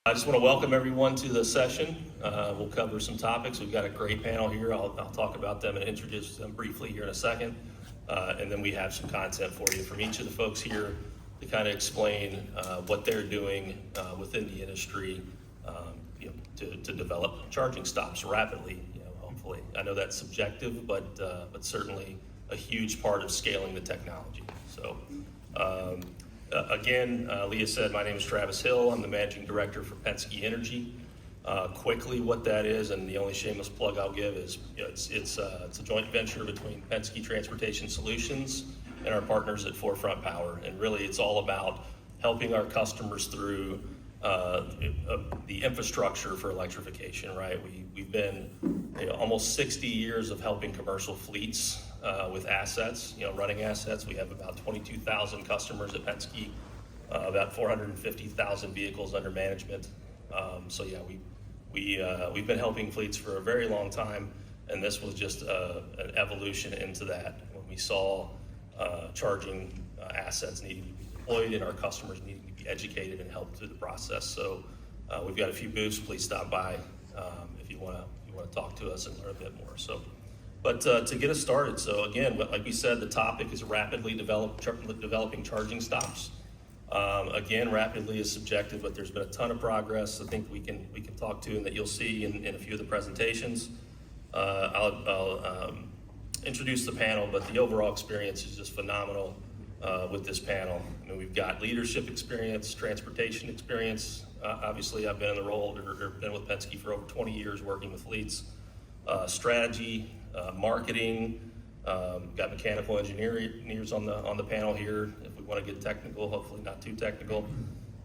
I just want to welcome everyone to the session. We'll cover some topics. We've got a great panel here. I'll talk about them and introduce them briefly here in a second. And then we have some content for you from each of the folks here to kind of explain what they're doing within the industry to develop charging stops rapidly, hopefully. I know that's subjective, but certainly a huge part of scaling the technology. So. Again, Leah said, my name is Travis Hill. I'm the managing director for Penske Energy. Quickly, what that is, and the only shameless plug I'll give is, it's a joint venture between Penske Transportation Solutions and our partners at Forefront Power. And really, it's all about helping our customers through the infrastructure for electrification. Right? We've been almost 60 years of helping commercial fleets with assets, running assets. We have about 22,000 customers at Penske, about 450,000 vehicles under management. We've been helping fleets for a very long time, and this was just an evolution into that. When we saw charging assets needing to be deployed and our customers needing to be educated and helped through the process. So we've got a few booths. Please stop by if you want to talk to us and learn a bit more. But to get us started, so again, like we said, the topic is rapidly developing charging stops. Again, rapidly is subjective, but there's been a ton of progress I think we can talk to and that you'll see in a few of the presentations. I'll introduce the panel, but the overall experience is just phenomenal with this panel. I mean, we've got leadership experience, transportation experience. Obviously, I've been in the role or been with Penske for over 20 years working with fleets. Strategy, marketing, got mechanical engineers on the panel here. If we want to get technical, hopefully not too technical.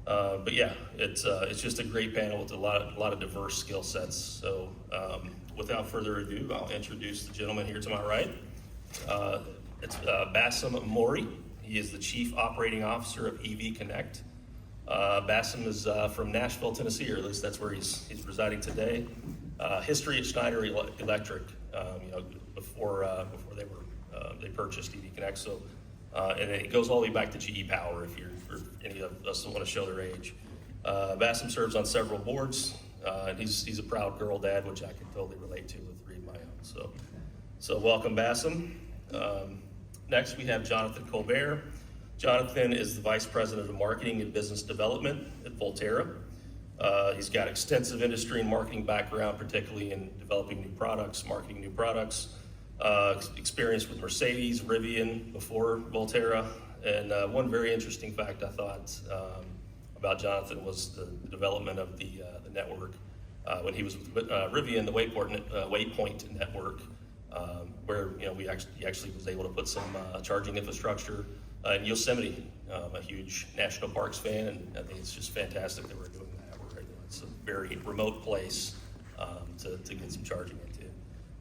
But yeah, it's just a great panel with a lot of diverse skill sets. So without further ado, I'll introduce the gentleman here to my right. It's Bassem Ammouri. He is the Chief Operating Officer of EV Connect. Bassem is from Nashville, Tennessee, or at least that's where he's residing today. History at Schneider Electric, before they purchased EV Connect. So, and it goes all the way back to GE Power if for any of us that want to show their age. Bassem serves on several boards, and he's a proud girl dad, which I can totally relate to with 3 of my own. So welcome, Bassem. Next, we have Jonathan Colbert. Jonathan is the Vice President of Marketing and Business Development at Voltera. He's got extensive industry and marketing background, particularly in developing new products, marketing new products, experience with Mercedes, Rivian before Voltera. And one very interesting fact I thought about Jonathan was the development of the network. When he was with Rivian, the Waypoint network, where he actually was able to put some charging infrastructure in Yosemite. I'm a huge national parks fan, and I think it's just fantastic that we're doing that. It's a very remote place to get some charging into.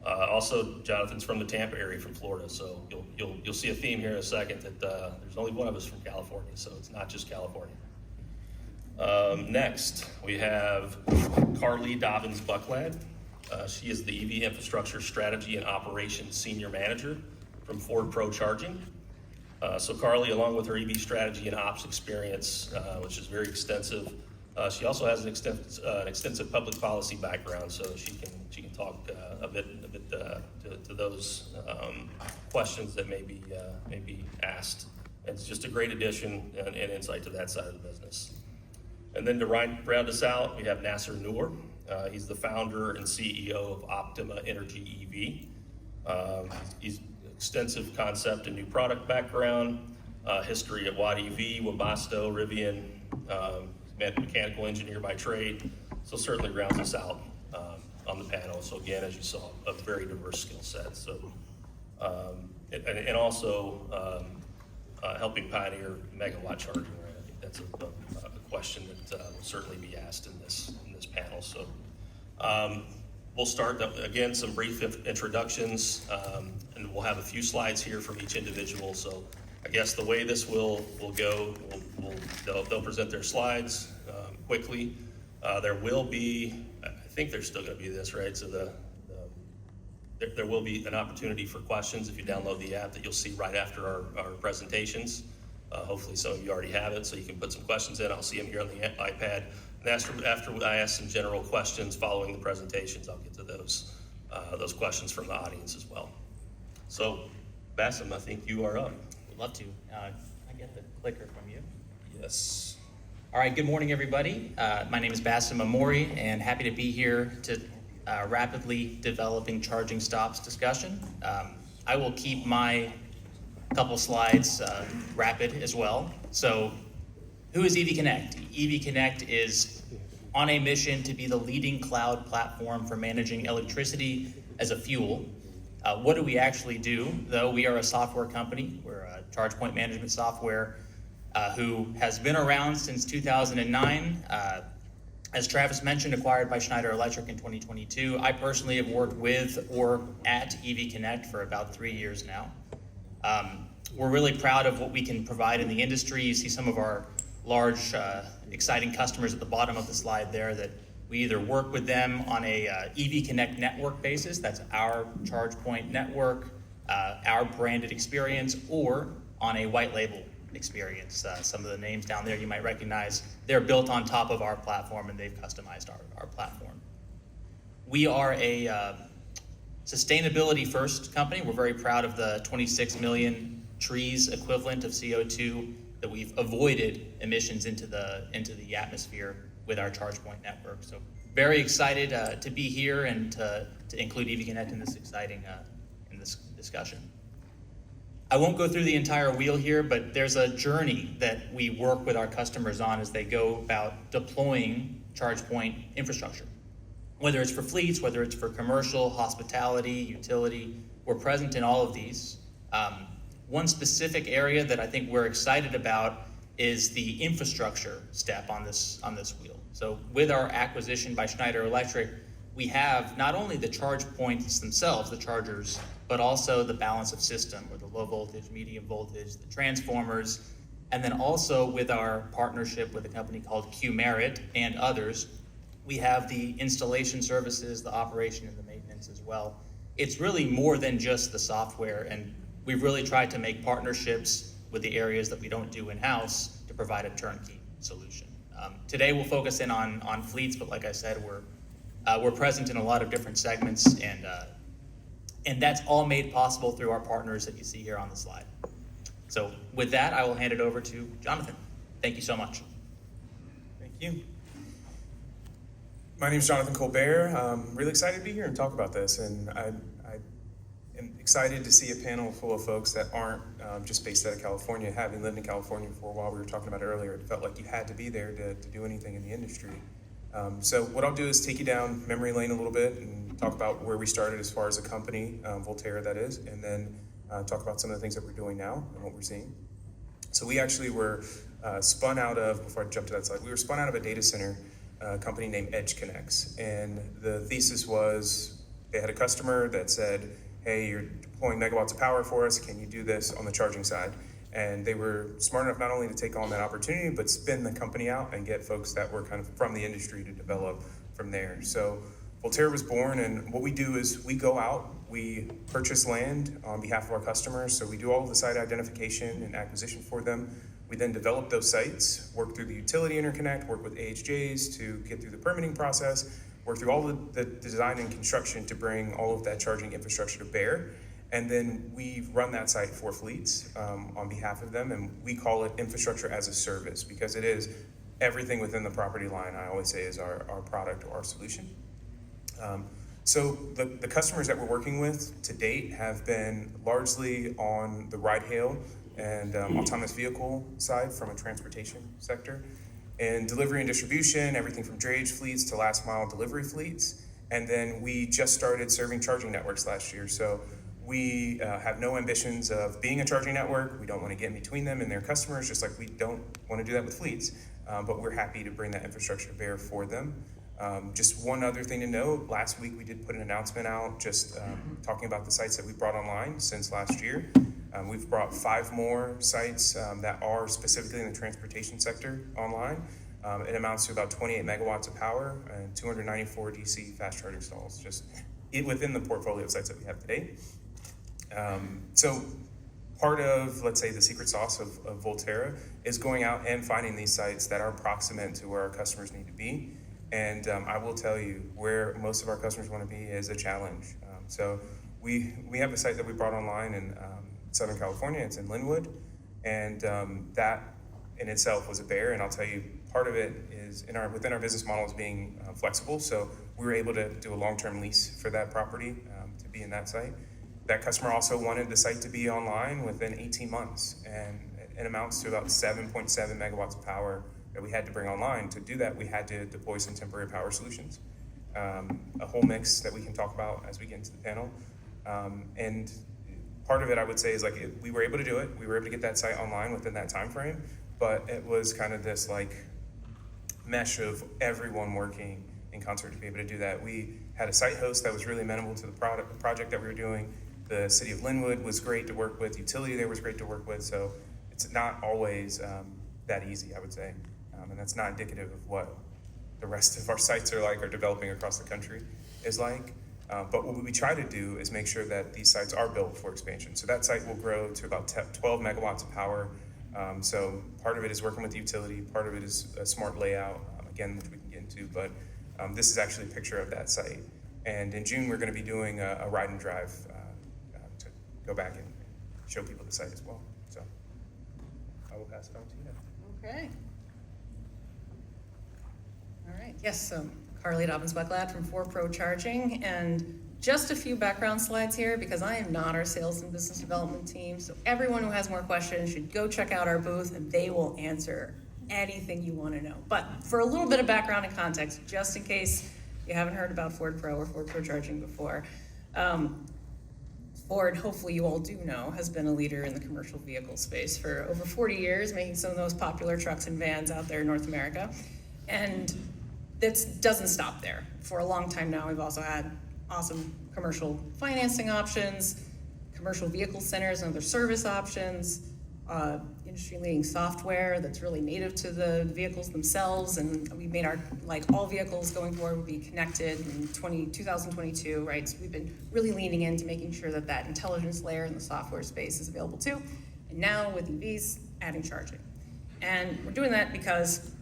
Also, Jonathan's from the Tampa area, from Florida, so you'll see a theme here in a second that there's only one of us from California, so it's not just California. Next, we have Carly Dobbins-Bucklad. She is the EV Infrastructure Strategy and Operations Senior Manager from Ford Pro Charging. So Carly, along with her EV strategy and ops experience, which is very extensive, she also has an extensive public policy background, so she can talk a bit to those questions that may be asked. It's just a great addition and insight to that side of the business. And then to round us out, we have Nasser Noor. He's the founder and CEO of Optima Energy EV. He's extensive concept and new product background, history at Watt EV, Webasto, Rivian, mechanical engineer by trade, so certainly rounds us out on the panel. So again, as you saw, a very diverse skill set. So and also helping pioneer megawatt charging. Right? I think that's a question that will certainly be asked in this panel. So we'll start again some brief introductions, and we'll have a few slides here from each individual. So I guess the way this will go, they'll present their slides quickly. There will be, I think there's still going to be this, right? So there will be an opportunity for questions if you download the app that you'll see right after our presentations. Hopefully some of you already have it, so you can put some questions in. I'll see them here on the iPad. And after I ask some general questions following the presentations, I'll get to those questions from the audience as well. So, Bassem, I think you are up. Would love to. I get the clicker from you. Yes. All right, good morning, everybody. My name is Bassem Ammouri, and happy to be here to rapidly developing charging stops discussion. I will keep my couple slides rapid as well. So, who is EV Connect? EV Connect is on a mission to be the leading cloud platform for managing electricity as a fuel. What do we actually do? Though we are a software company, we're a charge point management software who has been around since 2009. As Travis mentioned, acquired by Schneider Electric in 2022. I personally have worked with or at EV Connect for about 3 years now. We're really proud of what we can provide in the industry. You see some of our large, exciting customers at the bottom of the slide there that we either work with them on a EV Connect network basis, that's our charge point network, our branded experience, or on a white label experience. Some of the names down there you might recognize, they're built on top of our platform and they've customized our platform. We are a sustainability first company. We're very proud of the 26 million trees equivalent of CO2 that we've avoided emissions into the atmosphere with our charge point network. So very excited to be here and to include EV Connect in this exciting in this discussion. I won't go through the entire wheel here, but there's a journey that we work with our customers on as they go about deploying charge point infrastructure. Whether it's for fleets, whether it's for commercial, hospitality, utility, we're present in all of these. One specific area that I think we're excited about is the infrastructure step on this wheel. So with our acquisition by Schneider Electric, we have not only the charge points themselves, the chargers, but also the balance of system, or the low voltage, medium voltage, the transformers, and then also with our partnership with a company called Qmerit and others, we have the installation services, the operation and the maintenance as well. It's really more than just the software, and we've really tried to make partnerships with the areas that we don't do in-house to provide a turnkey solution. Today we'll focus in on fleets, but like I said, we're present in a lot of different segments, and that's all made possible through our partners that you see here on the slide. So with that, I will hand it over to Jonathan. Thank you so much. Thank you. My name is Jonathan Colbert. I'm really excited to be here and talk about this, and I am excited to see a panel full of folks that aren't just based out of California. Having lived in California for a while, we were talking about it earlier, it felt like you had to be there to do anything in the industry. So what I'll do is take you down memory lane a little bit and talk about where we started as far as a company, Voltera that is, and then talk about some of the things that we're doing now and what we're seeing. So we actually were spun out of, before I jump to that slide, we were spun out of a data center company named Edge Connects. And the thesis was they had a customer that said, hey, you're deploying megawatts of power for us, can you do this on the charging side? And they were smart enough not only to take on that opportunity, but spin the company out and get folks that were kind of from the industry to develop from there. So Voltera was born, and what we do is we go out, we purchase land on behalf of our customers. So we do all of the site identification and acquisition for them. We then develop those sites, work through the utility interconnect, work with AHJs to get through the permitting process, work through all the design and construction to bring all of that charging infrastructure to bear. And then we run that site for fleets on behalf of them, and we call it infrastructure as a service because it is everything within the property line, I always say, is our product or our solution. So the customers that we're working with to date have been largely on the ride-hail and autonomous vehicle side from a transportation sector, and delivery and distribution, everything from drayage fleets to last mile delivery fleets. And then we just started serving charging networks last year. So we have no ambitions of being a charging network. We don't want to get in between them and their customers, just like we don't want to do that with fleets. But we're happy to bring that infrastructure to bear for them. Just one other thing to note, last week we did put an announcement out just talking about the sites that we brought online since last year. We've brought 5 more sites that are specifically in the transportation sector online. It amounts to about 28 megawatts of power and 294 DC fast charging stalls, just within the portfolio of sites that we have today. So part of, let's say, the secret sauce of Voltera is going out and finding these sites that are proximate to where our customers need to be. And I will tell you, where most of our customers want to be is a challenge. So we have a site that we brought online in Southern California. It's in Linwood, and that in itself was a bear. And I'll tell you, part of it is within our business model is being flexible. So we were able to do a long-term lease for that property to be in that site. That customer also wanted the site to be online within 18 months, and it amounts to about 7.7 megawatts of power that we had to bring online. To do that, we had to deploy some temporary power solutions, a whole mix that we can talk about as we get into the panel. And part of it, I would say, is like we were able to do it. We were able to get that site online within that time frame, but it was kind of this like mesh of everyone working in concert to be able to do that. We had a site host that was really amenable to the project that we were doing. The city of Linwood was great to work with. Utility there was great to work with. So it's not always that easy, I would say. And that's not indicative of what the rest of our sites are like or developing across the country is like. But what we try to do is make sure that these sites are built for expansion. So that site will grow to about 12 megawatts of power. So part of it is working with the utility. Part of it is a smart layout, again, which we can get into. But this is actually a picture of that site. And in June, we're going to be doing a ride and drive to go back and show people the site as well. So I will pass it on to you. Okay. All right. Yes, so Carly Dobbins-Bucklad from 4Pro Charging, and just a few background slides here because I am not our sales and business development team. So everyone who has more questions should go check out our booth and they will answer anything you want to know. But for a little bit of background and context, just in case you haven't heard about Ford Pro or Ford Pro Charging before, Ford, hopefully you all do know, has been a leader in the commercial vehicle space for over 40 years, making some of the most popular trucks and vans out there in North America. And that doesn't stop there. For a long time now, we've also had awesome commercial financing options, commercial vehicle centers and other service options, industry-leading software that's really native to the vehicles themselves, and we made our, like all vehicles going forward, will be connected in 2022, right? So we've been really leaning into making sure that that intelligence layer in the software space is available too. And now with EVs, adding charging. And we're doing that because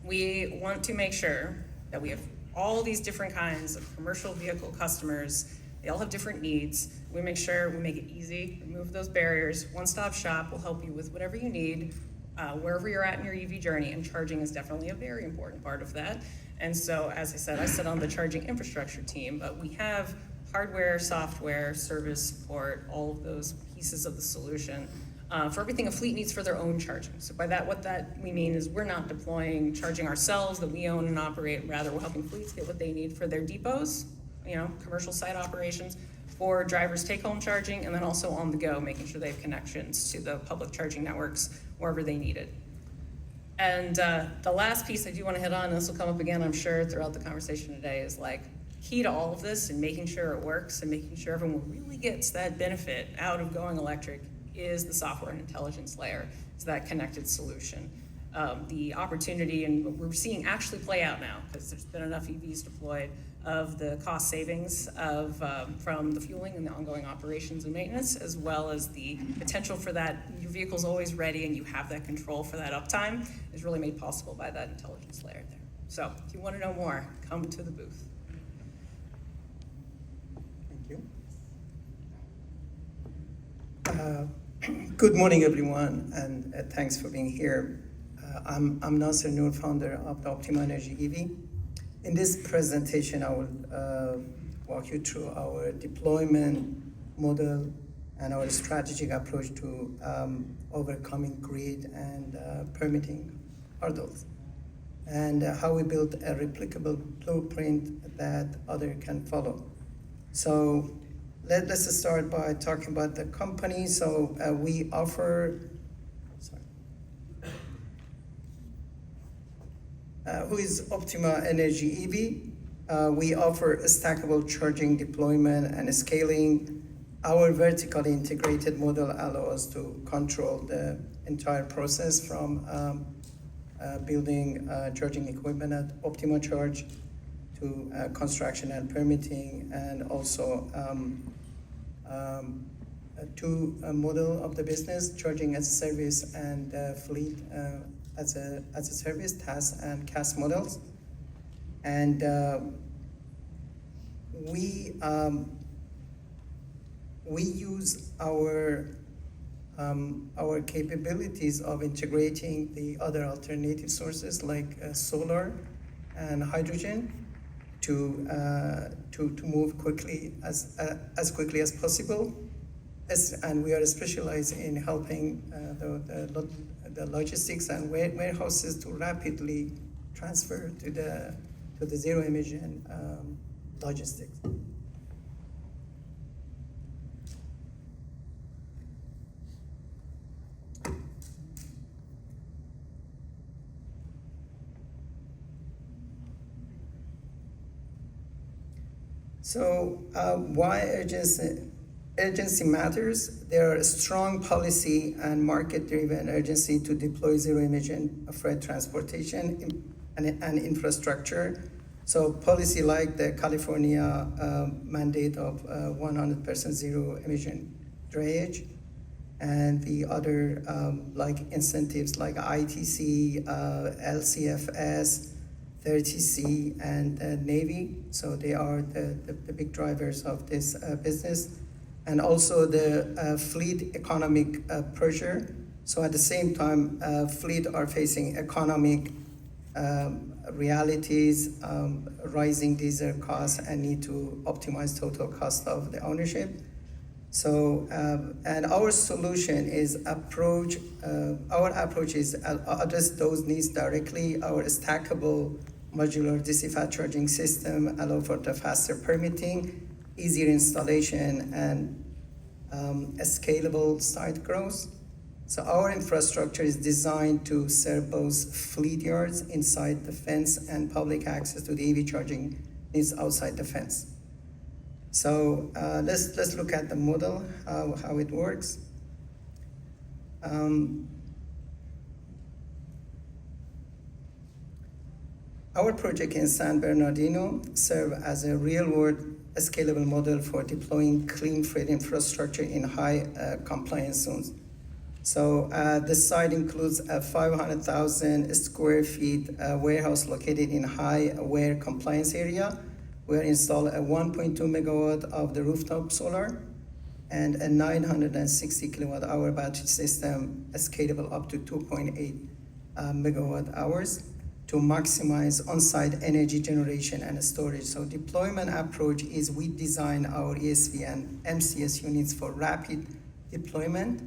we want to make sure that we have all these different kinds of commercial vehicle customers. They all have different needs. We make sure we make it easy, remove those barriers. One-stop shop will help you with whatever you need, wherever you're at in your EV journey, and charging is definitely a very important part of that. And so, as I said, I sit on the charging infrastructure team, but we have hardware, software, service support, all of those pieces of the solution for everything a fleet needs for their own charging. So by that, what that we mean is we're not deploying charging ourselves that we own and operate, rather we're helping fleets get what they need for their depots, commercial site operations, for drivers take-home charging, and then also on the go, making sure they have connections to the public charging networks wherever they need it. And the last piece I do want to hit on, and this will come up again, I'm sure, throughout the conversation today, is like key to all of this and making sure it works and making sure everyone really gets that benefit out of going electric is the software and intelligence layer. It's that connected solution. The opportunity, and what we're seeing actually play out now, because there's been enough EVs deployed, of the cost savings of from the fueling and the ongoing operations and maintenance, as well as the potential for that your vehicle's always ready and you have that control for that uptime, is really made possible by that intelligence layer there. So if you want to know more, come to the booth. Thank you. Good morning, everyone, and thanks for being here. I'm Nasser Noor, founder of the Optima Energy EV. In this presentation, I will walk you through our deployment model and our strategic approach to overcoming grid and permitting hurdles, and how we built a replicable blueprint that others can follow. So let's start by talking about the company. So we offer, who is Optima Energy EV? We offer stackable charging deployment and scaling. Our vertically integrated model allows us to control the entire process from building charging equipment at Optima Charge to construction and permitting, and also two model of the business: charging as a service and fleet as a service, TaaS and CaaS models. And we use our capabilities of integrating the other alternative sources like solar and hydrogen to move quickly as quickly as possible. And we are specialized in helping the logistics and warehouses to rapidly transfer to the zero emission logistics. So why urgency matters? There are a strong policy and market-driven urgency to deploy zero-emission freight transportation and infrastructure. So policy like the California mandate of 100% zero-emission drayage, and the other like incentives like ITC, LCFS, 30C, and Navy. So they are the big drivers of this business. And also the fleet economic pressure. So at the same time, fleet are facing economic realities, rising diesel costs, and need to optimize total cost of the ownership. So, and our solution is our approach is address those needs directly. Our stackable modular DC fast charging system allow for the faster permitting, easier installation, and scalable site growth. So our infrastructure is designed to serve both fleet yards inside the fence and public access to the EV charging needs outside the fence. So let's look at the model, how it works. Our project in San Bernardino serve as a real-world scalable model for deploying clean freight infrastructure in high compliance zones. So the site includes a 500,000 square feet warehouse located in high aware compliance area. We install a 1.2 megawatt of the rooftop solar and a 960 kilowatt hour battery system scalable up to 2.8 megawatt hours to maximize on-site energy generation and storage. So deployment approach is we design our ESV and MCS units for rapid deployment,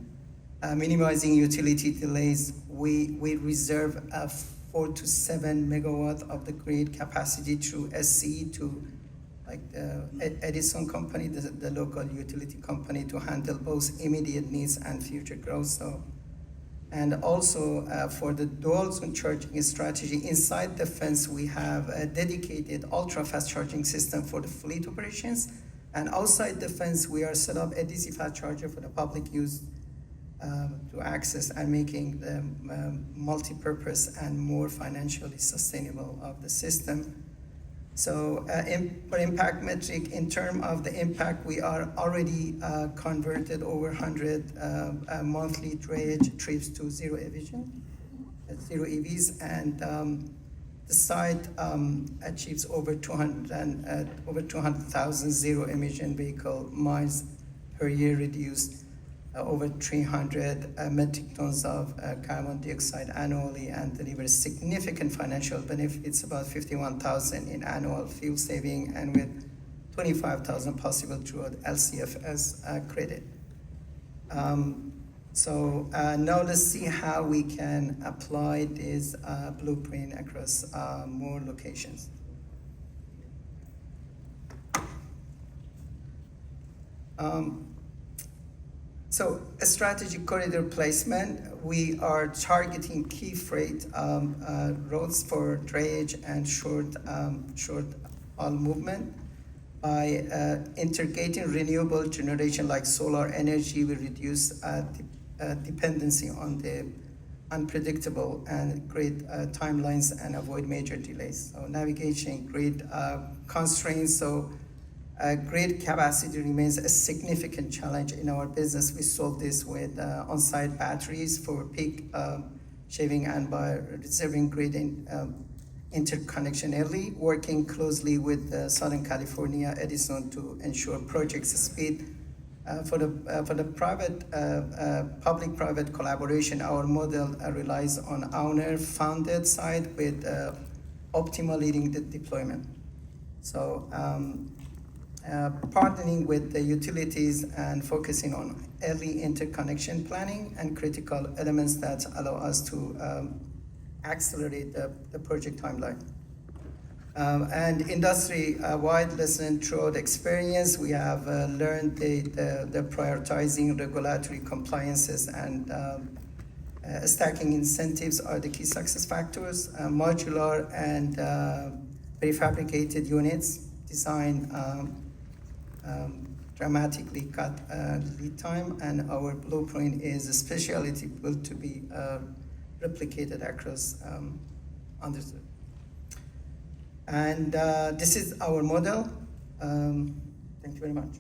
minimizing utility delays. We reserve 4 to 7 megawatt of the grid capacity through SC to like the Edison company, the local utility company, to handle both immediate needs and future growth. So, and also for the dual zone charging strategy, inside the fence we have a dedicated ultra-fast charging system for the fleet operations, and outside the fence we are set up a DC fast charger for the public use to access, and making the multi-purpose and more financially sustainable of the system. So for impact metric, in terms of the impact, we are already converted over 100 monthly drayage trips to zero emission, zero EVs, and the site achieves over 200,000 zero emission vehicle miles per year, reduced over 300 metric tons of carbon dioxide annually, and delivers significant financial benefits, about 51,000 in annual fuel saving, and with 25,000 possible through LCFS credit. So now let's see how we can apply this blueprint across more locations. So a strategic corridor placement, we are targeting key freight roads for drayage and short haul movement. By integrating renewable generation like solar energy, we reduce dependency on the unpredictable and grid timelines and avoid major delays. So navigation, grid constraints, so Grid capacity remains a significant challenge in our business. We solve this with on-site batteries for peak shaving and by reserving grid interconnection early, working closely with Southern California Edison to ensure project speed. For the public-private collaboration, our model relies on owner-funded side with Optima leading the deployment. So partnering with the utilities and focusing on early interconnection planning and critical elements that allow us to accelerate the project timeline. And industry-wide lesson throughout experience, we have learned the prioritizing regulatory compliances and stacking incentives are the key success factors. Modular and prefabricated units design dramatically cut lead time, and our blueprint is a specialty built to be replicated across understood. And this is our model. Thank you very much.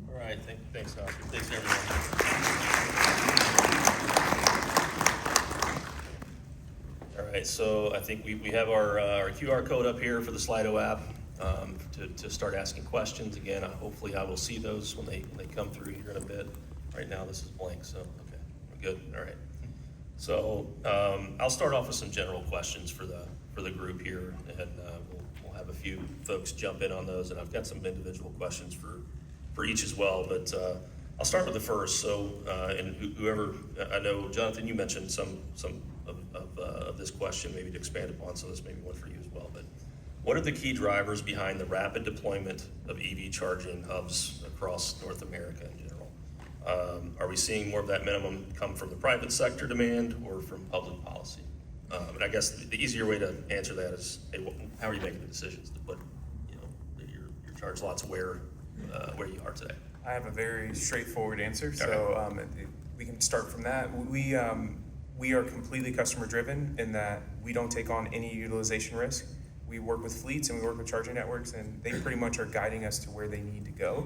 All right, thanks, Doctor. Thanks, everyone. All right, so I think we have our QR code up here for the Slido app to start asking questions. Again, hopefully I will see those when they come through here in a bit. Right now this is blank, so okay, we're good. All right. So I'll start off with some general questions for the group here, and we'll have a few folks jump in on those, and I've got some individual questions for each as well, but I'll start with the first. So, and whoever, I know, Jonathan, you mentioned some of this question, maybe to expand upon, so this may be one for you as well, but what are the key drivers behind the rapid deployment of EV charging hubs across North America in general? Are we seeing more of that minimum come from the private sector demand or from public policy? And I guess the easier way to answer that is, hey, how are you making the decisions to put, your charge lots where you are today? I have a very straightforward answer, so we can start from that. We are completely customer driven in that we don't take on any utilization risk. We work with fleets and we work with charging networks, and they pretty much are guiding us to where they need to go.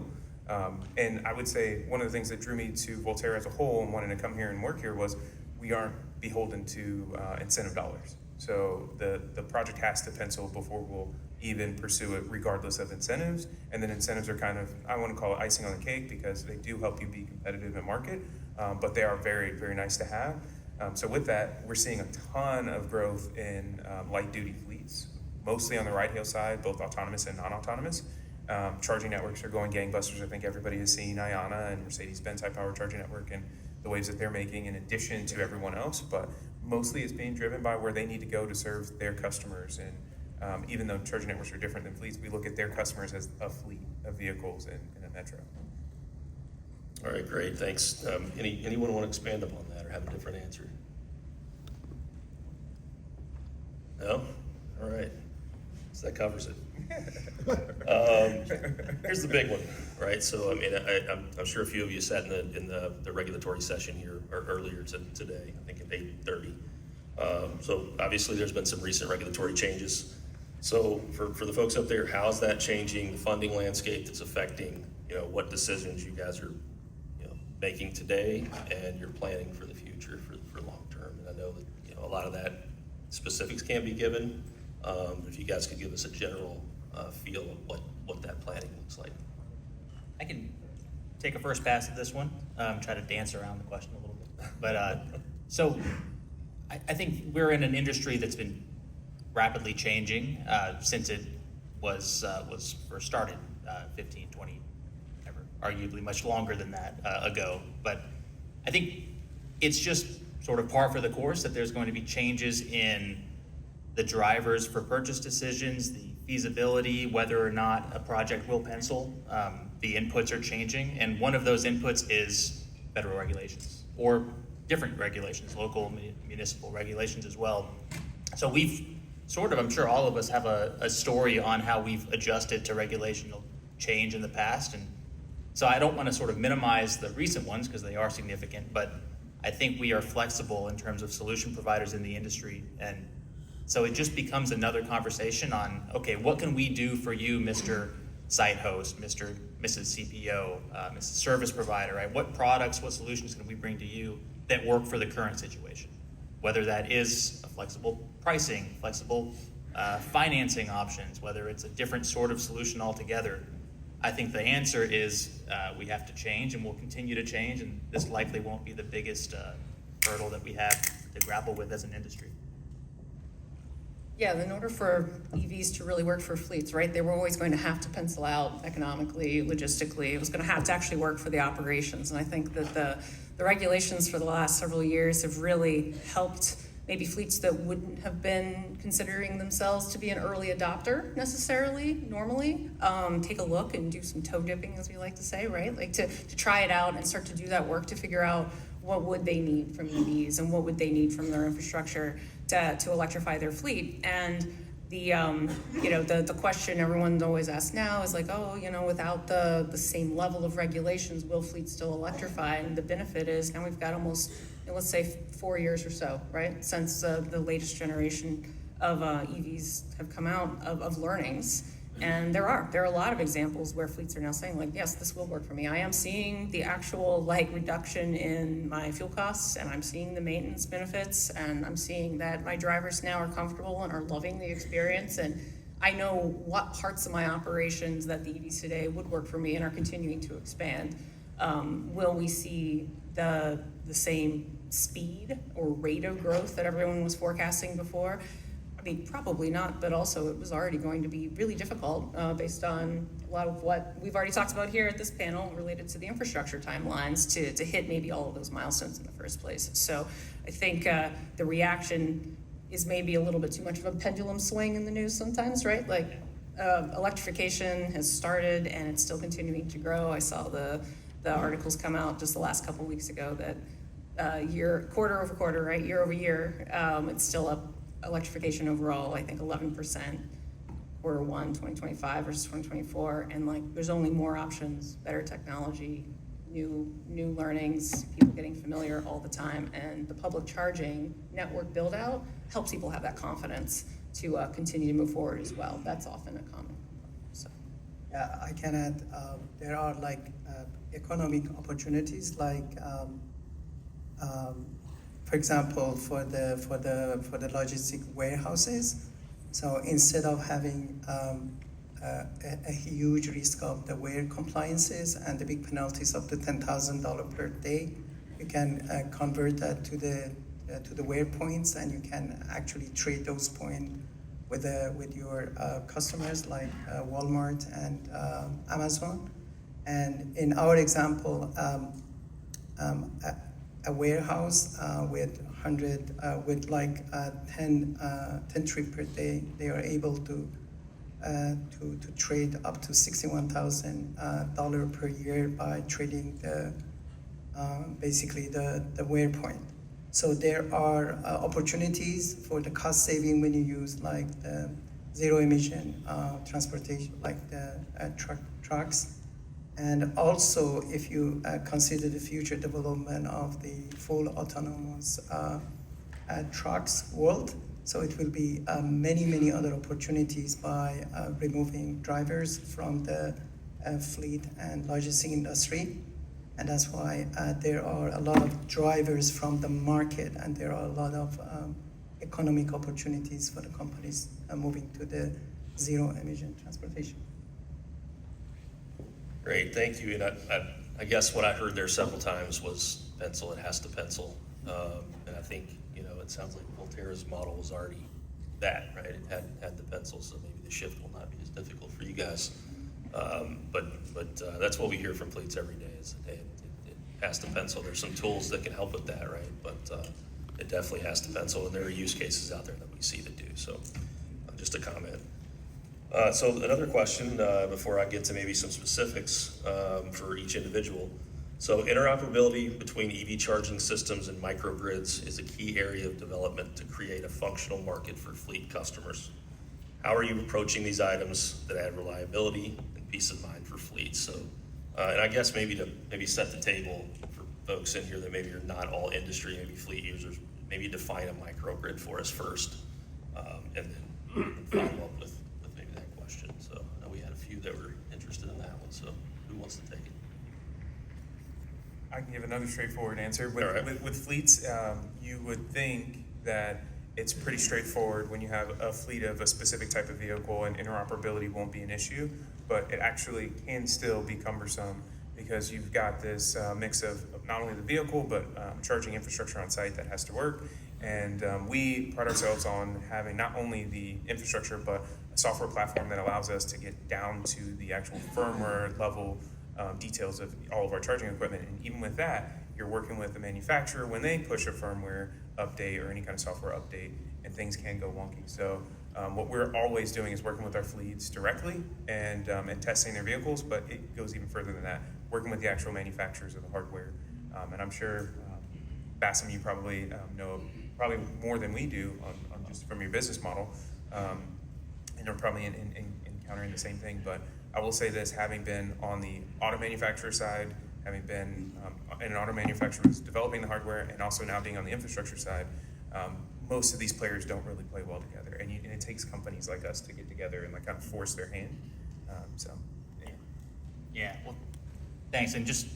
And I would say one of the things that drew me to Voltera as a whole and wanting to come here and work here was we aren't beholden to incentive dollars. So the project has to pencil before we'll even pursue it regardless of incentives. And then incentives are kind of, I want to call it icing on the cake because they do help you be competitive in market, but they are very, very nice to have. So with that, we're seeing a ton of growth in light duty fleets, mostly on the ride-hail side, both autonomous and non-autonomous. Charging networks are going gangbusters. I think everybody has seen IONNA and Mercedes-Benz high-power charging network and the waves that they're making in addition to everyone else, but mostly it's being driven by where they need to go to serve their customers. And even though charging networks are different than fleets, we look at their customers as a fleet of vehicles in a metro. All right, great, thanks. Anyone want to expand upon that or have a different answer? No? All right, so that covers it. Here's the big one, right? So, I mean, I'm sure a few of you sat in the regulatory session here earlier today, I think at 8:30. So obviously there's been some recent regulatory changes. So for the folks up there, how is that changing the funding landscape that's affecting, what decisions you guys are, making today and you're planning for the future for long term? And I know that, a lot of that specifics can't be given. If you guys could give us a general feel of what that planning looks like. I can take a first pass at this one, try to dance around the question a little bit. But so I think we're in an industry that's been rapidly changing since it was first started 15, 20, ever, arguably much longer than that ago. But I think it's just sort of par for the course that there's going to be changes in the drivers for purchase decisions, the feasibility, whether or not a project will pencil. The inputs are changing, and one of those inputs is federal regulations or different regulations, local municipal regulations as well. So we've sort of, I'm sure all of us have a story on how we've adjusted to regulational change in the past. And so I don't want to sort of minimize the recent ones because they are significant, but I think we are flexible in terms of solution providers in the industry, and So it just becomes another conversation on, okay, what can we do for you, Mr. Site Host, Mrs. CPO, Mrs. Service Provider, right? What products, what solutions can we bring to you that work for the current situation? Whether that is a flexible pricing, flexible financing options, whether it's a different sort of solution altogether. I think the answer is we have to change, and we'll continue to change, and this likely won't be the biggest hurdle that we have to grapple with as an industry. Yeah, in order for EVs to really work for fleets, right, they were always going to have to pencil out economically, logistically. It was going to have to actually work for the operations. And I think that the regulations for the last several years have really helped maybe fleets that wouldn't have been considering themselves to be an early adopter necessarily, normally, take a look and do some toe dipping, as we like to say, right? Like to try it out and start to do that work to figure out what would they need from EVs and what would they need from their infrastructure to electrify their fleet. And the question everyone always asks now is like, oh, without the same level of regulations, will fleets still electrify? And the benefit is now we've got almost, let's say 4 years or so, right, since the latest generation of EVs have come out of learnings. And there are a lot of examples where fleets are now saying, like, yes, this will work for me. I am seeing the actual reduction in my fuel costs, and I'm seeing the maintenance benefits, and I'm seeing that my drivers now are comfortable and are loving the experience, and I know what parts of my operations that the EVs today would work for me and are continuing to expand. Will we see the same speed or rate of growth that everyone was forecasting before? I mean, probably not, but also it was already going to be really difficult based on a lot of what we've already talked about here at this panel related to the infrastructure timelines to hit maybe all of those milestones in the first place. So I think the reaction is maybe a little bit too much of a pendulum swing in the news sometimes, right? Like electrification has started and it's still continuing to grow. I saw the articles come out just the last couple weeks ago that quarter over quarter, right, year over year, it's still up. Electrification overall, I think 11%, quarter one, 2025 versus 2024, and there's only more options, better technology, new learnings, people getting familiar all the time, and the public charging network build out helps people have that confidence to continue to move forward as well. That's often a common. So. Yeah, I can add, there are economic opportunities for example, for the logistic warehouses. So instead of having a huge risk of the wear compliances and the big penalties up to $10,000 per day, you can convert that to the wear points, and you can actually trade those points with your customers like Walmart and Amazon. And in our example, a warehouse with 10 trips per day, they are able to trade up to $61,000 per year by trading basically the wear point. So there are opportunities for the cost saving when you use the zero emission transportation, like the trucks. And also, if you consider the future development of the full autonomous trucks world, so it will be many other opportunities by removing drivers from the fleet and logistic industry. And that's why there are a lot of drivers from the market, and there are a lot of economic opportunities for the companies moving to the zero emission transportation. Great, thank you. And I guess what I heard there several times was pencil, it has to pencil. And I think, it sounds like Voltera's model was already that, right? It had the pencil, so maybe the shift will not be as difficult for you guys. But that's what we hear from fleets every day is that it has to pencil. There's some tools that can help with that, right? But it definitely has to pencil, and there are use cases out there that we see that do. So just a comment. So another question before I get to maybe some specifics for each individual. So interoperability between EV charging systems and microgrids is a key area of development to create a functional market for fleet customers. How are you approaching these items that add reliability and peace of mind for fleets? So, and I guess maybe to set the table for folks in here that maybe are not all industry, maybe fleet users, maybe define a microgrid for us first. and then follow up with maybe that question. So we had a few that were interested in that one, so who wants to take it? I can give another straightforward answer. All right. With fleets, you would think that it's pretty straightforward when you have a fleet of a specific type of vehicle and interoperability won't be an issue, but it actually can still be cumbersome because you've got this mix of not only the vehicle, but charging infrastructure on site that has to work. And we pride ourselves on having not only the infrastructure, but a software platform that allows us to get down to the actual firmware level details of all of our charging equipment. And even with that, you're working with the manufacturer when they push a firmware update or any kind of software update, and things can go wonky. So what we're always doing is working with our fleets directly and testing their vehicles, but it goes even further than that, working with the actual manufacturers of the hardware. And I'm sure, Bassem, you probably know probably more than we do on just from your business model, and are probably encountering the same thing. But I will say this, having been on the auto manufacturer side, having been in an auto manufacturer who's developing the hardware, and also now being on the infrastructure side, most of these players don't really play well together, and it takes companies like us to get together and like kind of force their hand. Yeah, well, thanks. And just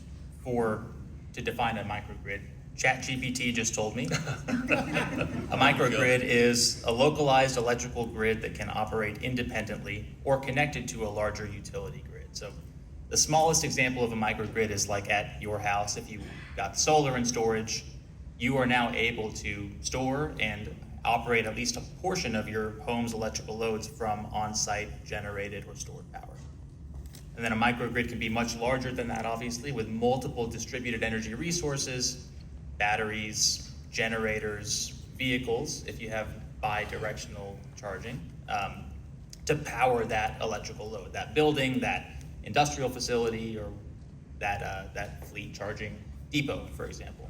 to define a microgrid, ChatGPT just told me. A microgrid is a localized electrical grid that can operate independently or connected to a larger utility grid. So the smallest example of a microgrid is like at your house. If you got solar and storage, you are now able to store and operate at least a portion of your home's electrical loads from on-site generated or stored power. And then a microgrid can be much larger than that, obviously, with multiple distributed energy resources, batteries, generators, vehicles, if you have bi-directional charging, to power that electrical load, that building, that industrial facility, or that fleet charging depot, for example.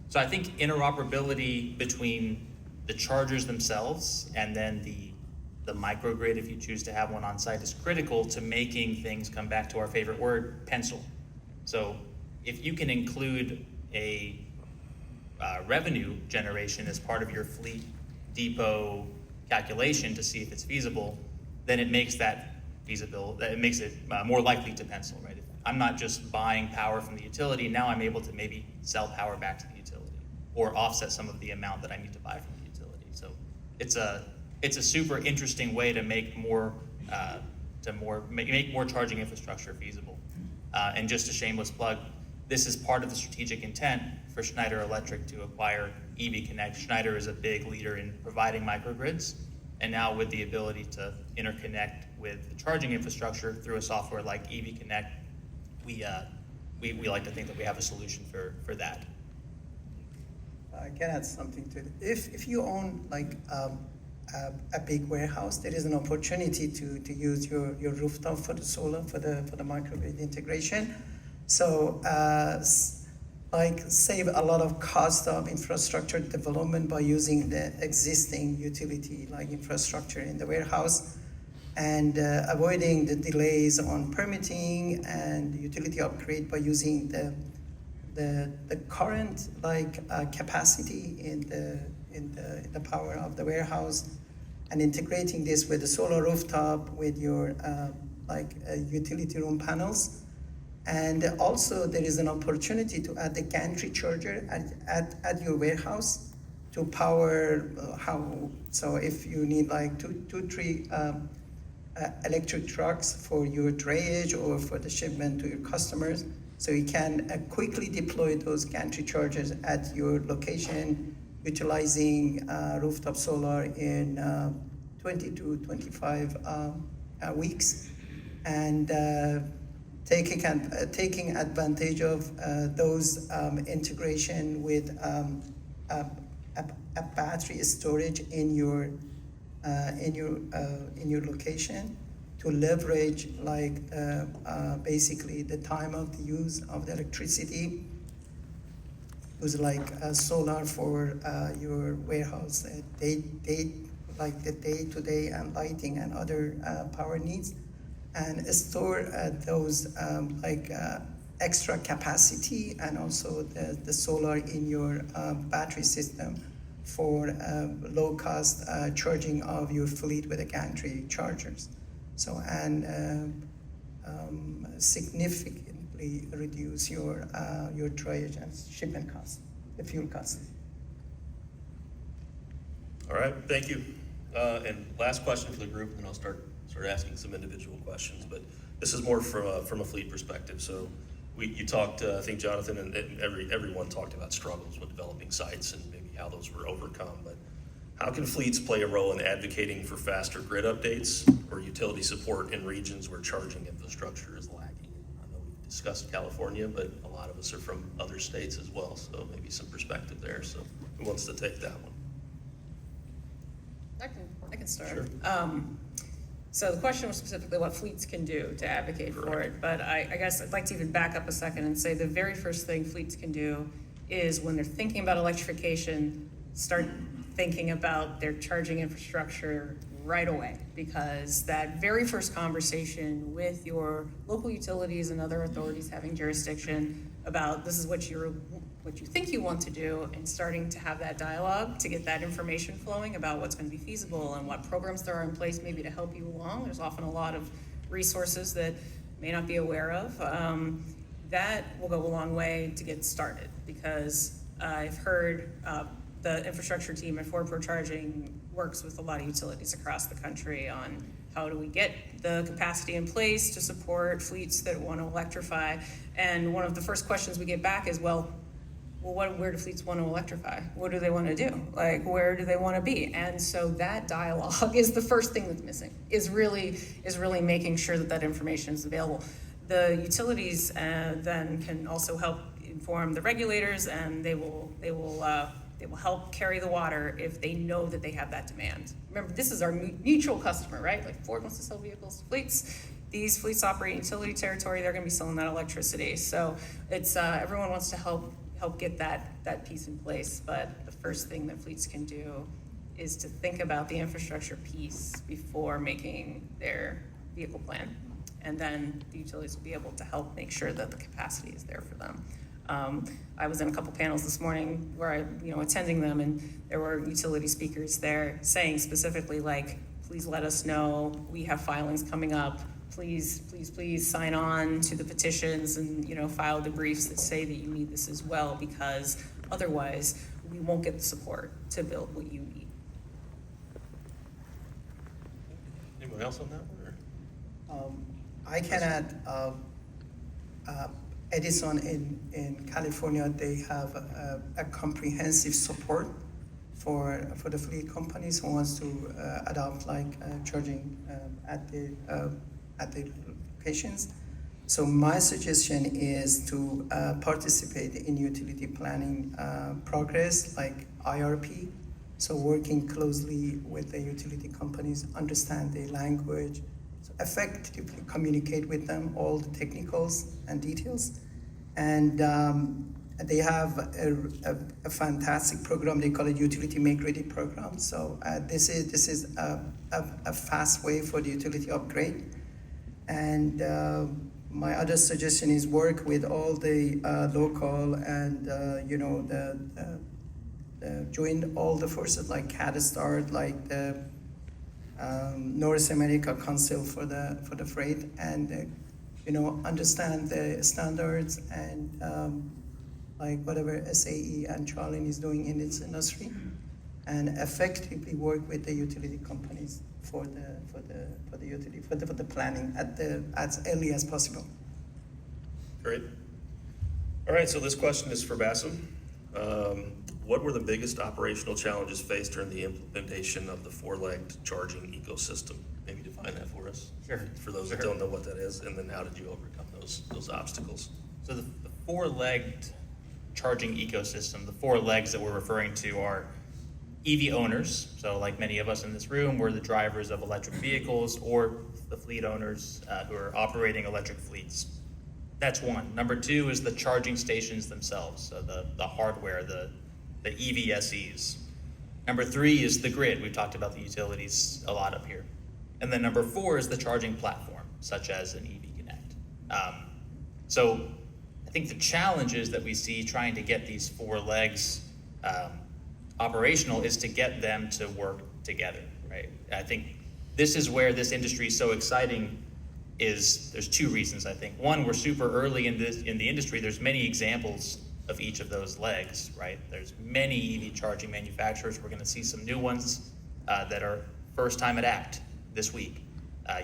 So I think interoperability between the chargers themselves and then the microgrid, if you choose to have one on site, is critical to making things, come back to our favorite word, pencil. So if you can include a revenue generation as part of your fleet depot calculation to see if it's feasible, then it makes that feasible, it makes it more likely to pencil, right? If I'm not just buying power from the utility, now I'm able to maybe sell power back to the utility or offset some of the amount that I need to buy from the utility. So it's a super interesting way to make more charging infrastructure feasible. And just a shameless plug, this is part of the strategic intent for Schneider Electric to acquire EV Connect. Schneider is a big leader in providing microgrids, and now with the ability to interconnect with the charging infrastructure through a software like EV Connect, we like to think that we have a solution for that. I can add something to it. If you own like a big warehouse, there is an opportunity to use your rooftop for the solar, for the microgrid integration. So like save a lot of cost of infrastructure development by using the existing utility like infrastructure in the warehouse, and avoiding the delays on permitting and utility upgrade by using the current like capacity in the power of the warehouse, and integrating this with the solar rooftop with your utility room panels. And also there is an opportunity to add the gantry charger at your warehouse to power so if you need like two, three electric trucks for your drayage or for the shipment to your customers, so you can quickly deploy those gantry chargers at your location, utilizing rooftop solar in 20 to 25 weeks, and taking advantage of those integration with a battery storage in your location to leverage basically the time of the use of the electricity. Use solar for your warehouse, the day-to-day and lighting and other power needs, and store those extra capacity and also the solar in your battery system for low-cost charging of your fleet with the gantry chargers. So, and significantly reduce your drayage and shipment costs, the fuel costs. All right, thank you. And last question for the group, and then I'll start asking some individual questions. But this is more from a fleet perspective. So you talked, I think Jonathan and everyone talked about struggles with developing sites and maybe how those were overcome. But how can fleets play a role in advocating for faster grid updates or utility support in regions where charging infrastructure is lacking? I know we've discussed California, but a lot of us are from other states as well, so maybe some perspective there. So who wants to take that one? I can start. Sure. So the question was specifically what fleets can do to advocate for it, but I guess I'd like to even back up a second and say the very first thing fleets can do is when they're thinking about electrification, start thinking about their charging infrastructure right away, because that very first conversation with your local utilities and other authorities having jurisdiction about this is what you think you want to do, and starting to have that dialogue to get that information flowing about what's going to be feasible and what programs there are in place maybe to help you along. There's often a lot of resources that may not be aware of. That will go a long way to get started, because I've heard the infrastructure team at Ford Pro Charging works with a lot of utilities across the country on how do we get the capacity in place to support fleets that want to electrify. And one of the first questions we get back is, well, where do fleets want to electrify? What do they want to do? Like, where do they want to be? And so that dialogue is the first thing that's missing, is really making sure that that information is available. The utilities then can also help inform the regulators, and they will help carry the water if they know that they have that demand. Remember, this is our mutual customer, right? Like Ford wants to sell vehicles to fleets. These fleets operate in utility territory. They're going to be selling that electricity. So it's everyone wants to help get that piece in place. But the first thing that fleets can do is to think about the infrastructure piece before making their vehicle plan. And then the utilities will be able to help make sure that the capacity is there for them. I was in a couple panels this morning where attending them, and there were utility speakers there saying specifically, like, please let us know, we have filings coming up, please sign on to the petitions and, file the briefs that say that you need this as well, because otherwise we won't get the support to build what you need. Anyone else on that one? Or? I can add, Edison in California, they have a comprehensive support for the fleet companies who wants to adopt charging at the locations. So my suggestion is to participate in utility planning progress like IRP. So working closely with the utility companies, understand their language, so effectively communicate with them all the technicals and details. And they have a fantastic program. They call it Utility Make Ready program. So this is a fast way for the utility upgrade. And my other suggestion is work with all the local and join all the forces like CADSTART, like the North America Council for the freight, and understand the standards and like whatever SAE and Charlene is doing in its industry, and effectively work with the utility companies for the planning as early as possible. Great. All right, so this question is for Bassem. What were the biggest operational challenges faced during the implementation of the four-legged charging ecosystem? Maybe define that for us. Sure. For those that don't know what that is, and then how did you overcome those obstacles? So the four-legged charging ecosystem, the four legs that we're referring to are EV owners. So like many of us in this room, we're the drivers of electric vehicles, or the fleet owners who are operating electric fleets. That's one. Number two is the charging stations themselves, so the hardware, the EVSEs. Number three is the grid. We've talked about the utilities a lot up here. And then number four is the charging platform, such as an EV Connect. So I think the challenges that we see trying to get these four legs operational is to get them to work together, right? I think this is where this industry is so exciting. There's two reasons, I think. One, we're super early in the industry. There's many examples of each of those legs, right? There's many EV charging manufacturers. We're going to see some new ones that are first time at ACT this week.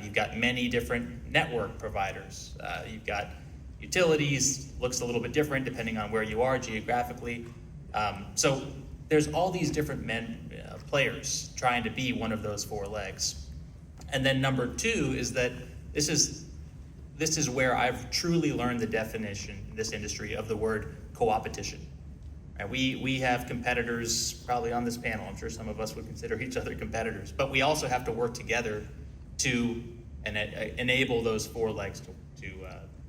You've got many different network providers. You've got utilities, looks a little bit different depending on where you are geographically. So there's all these different players trying to be one of those four legs. And then number two is that this is where I've truly learned the definition in this industry of the word co-opetition. Right? We have competitors probably on this panel. I'm sure some of us would consider each other competitors, but we also have to work together to enable those four legs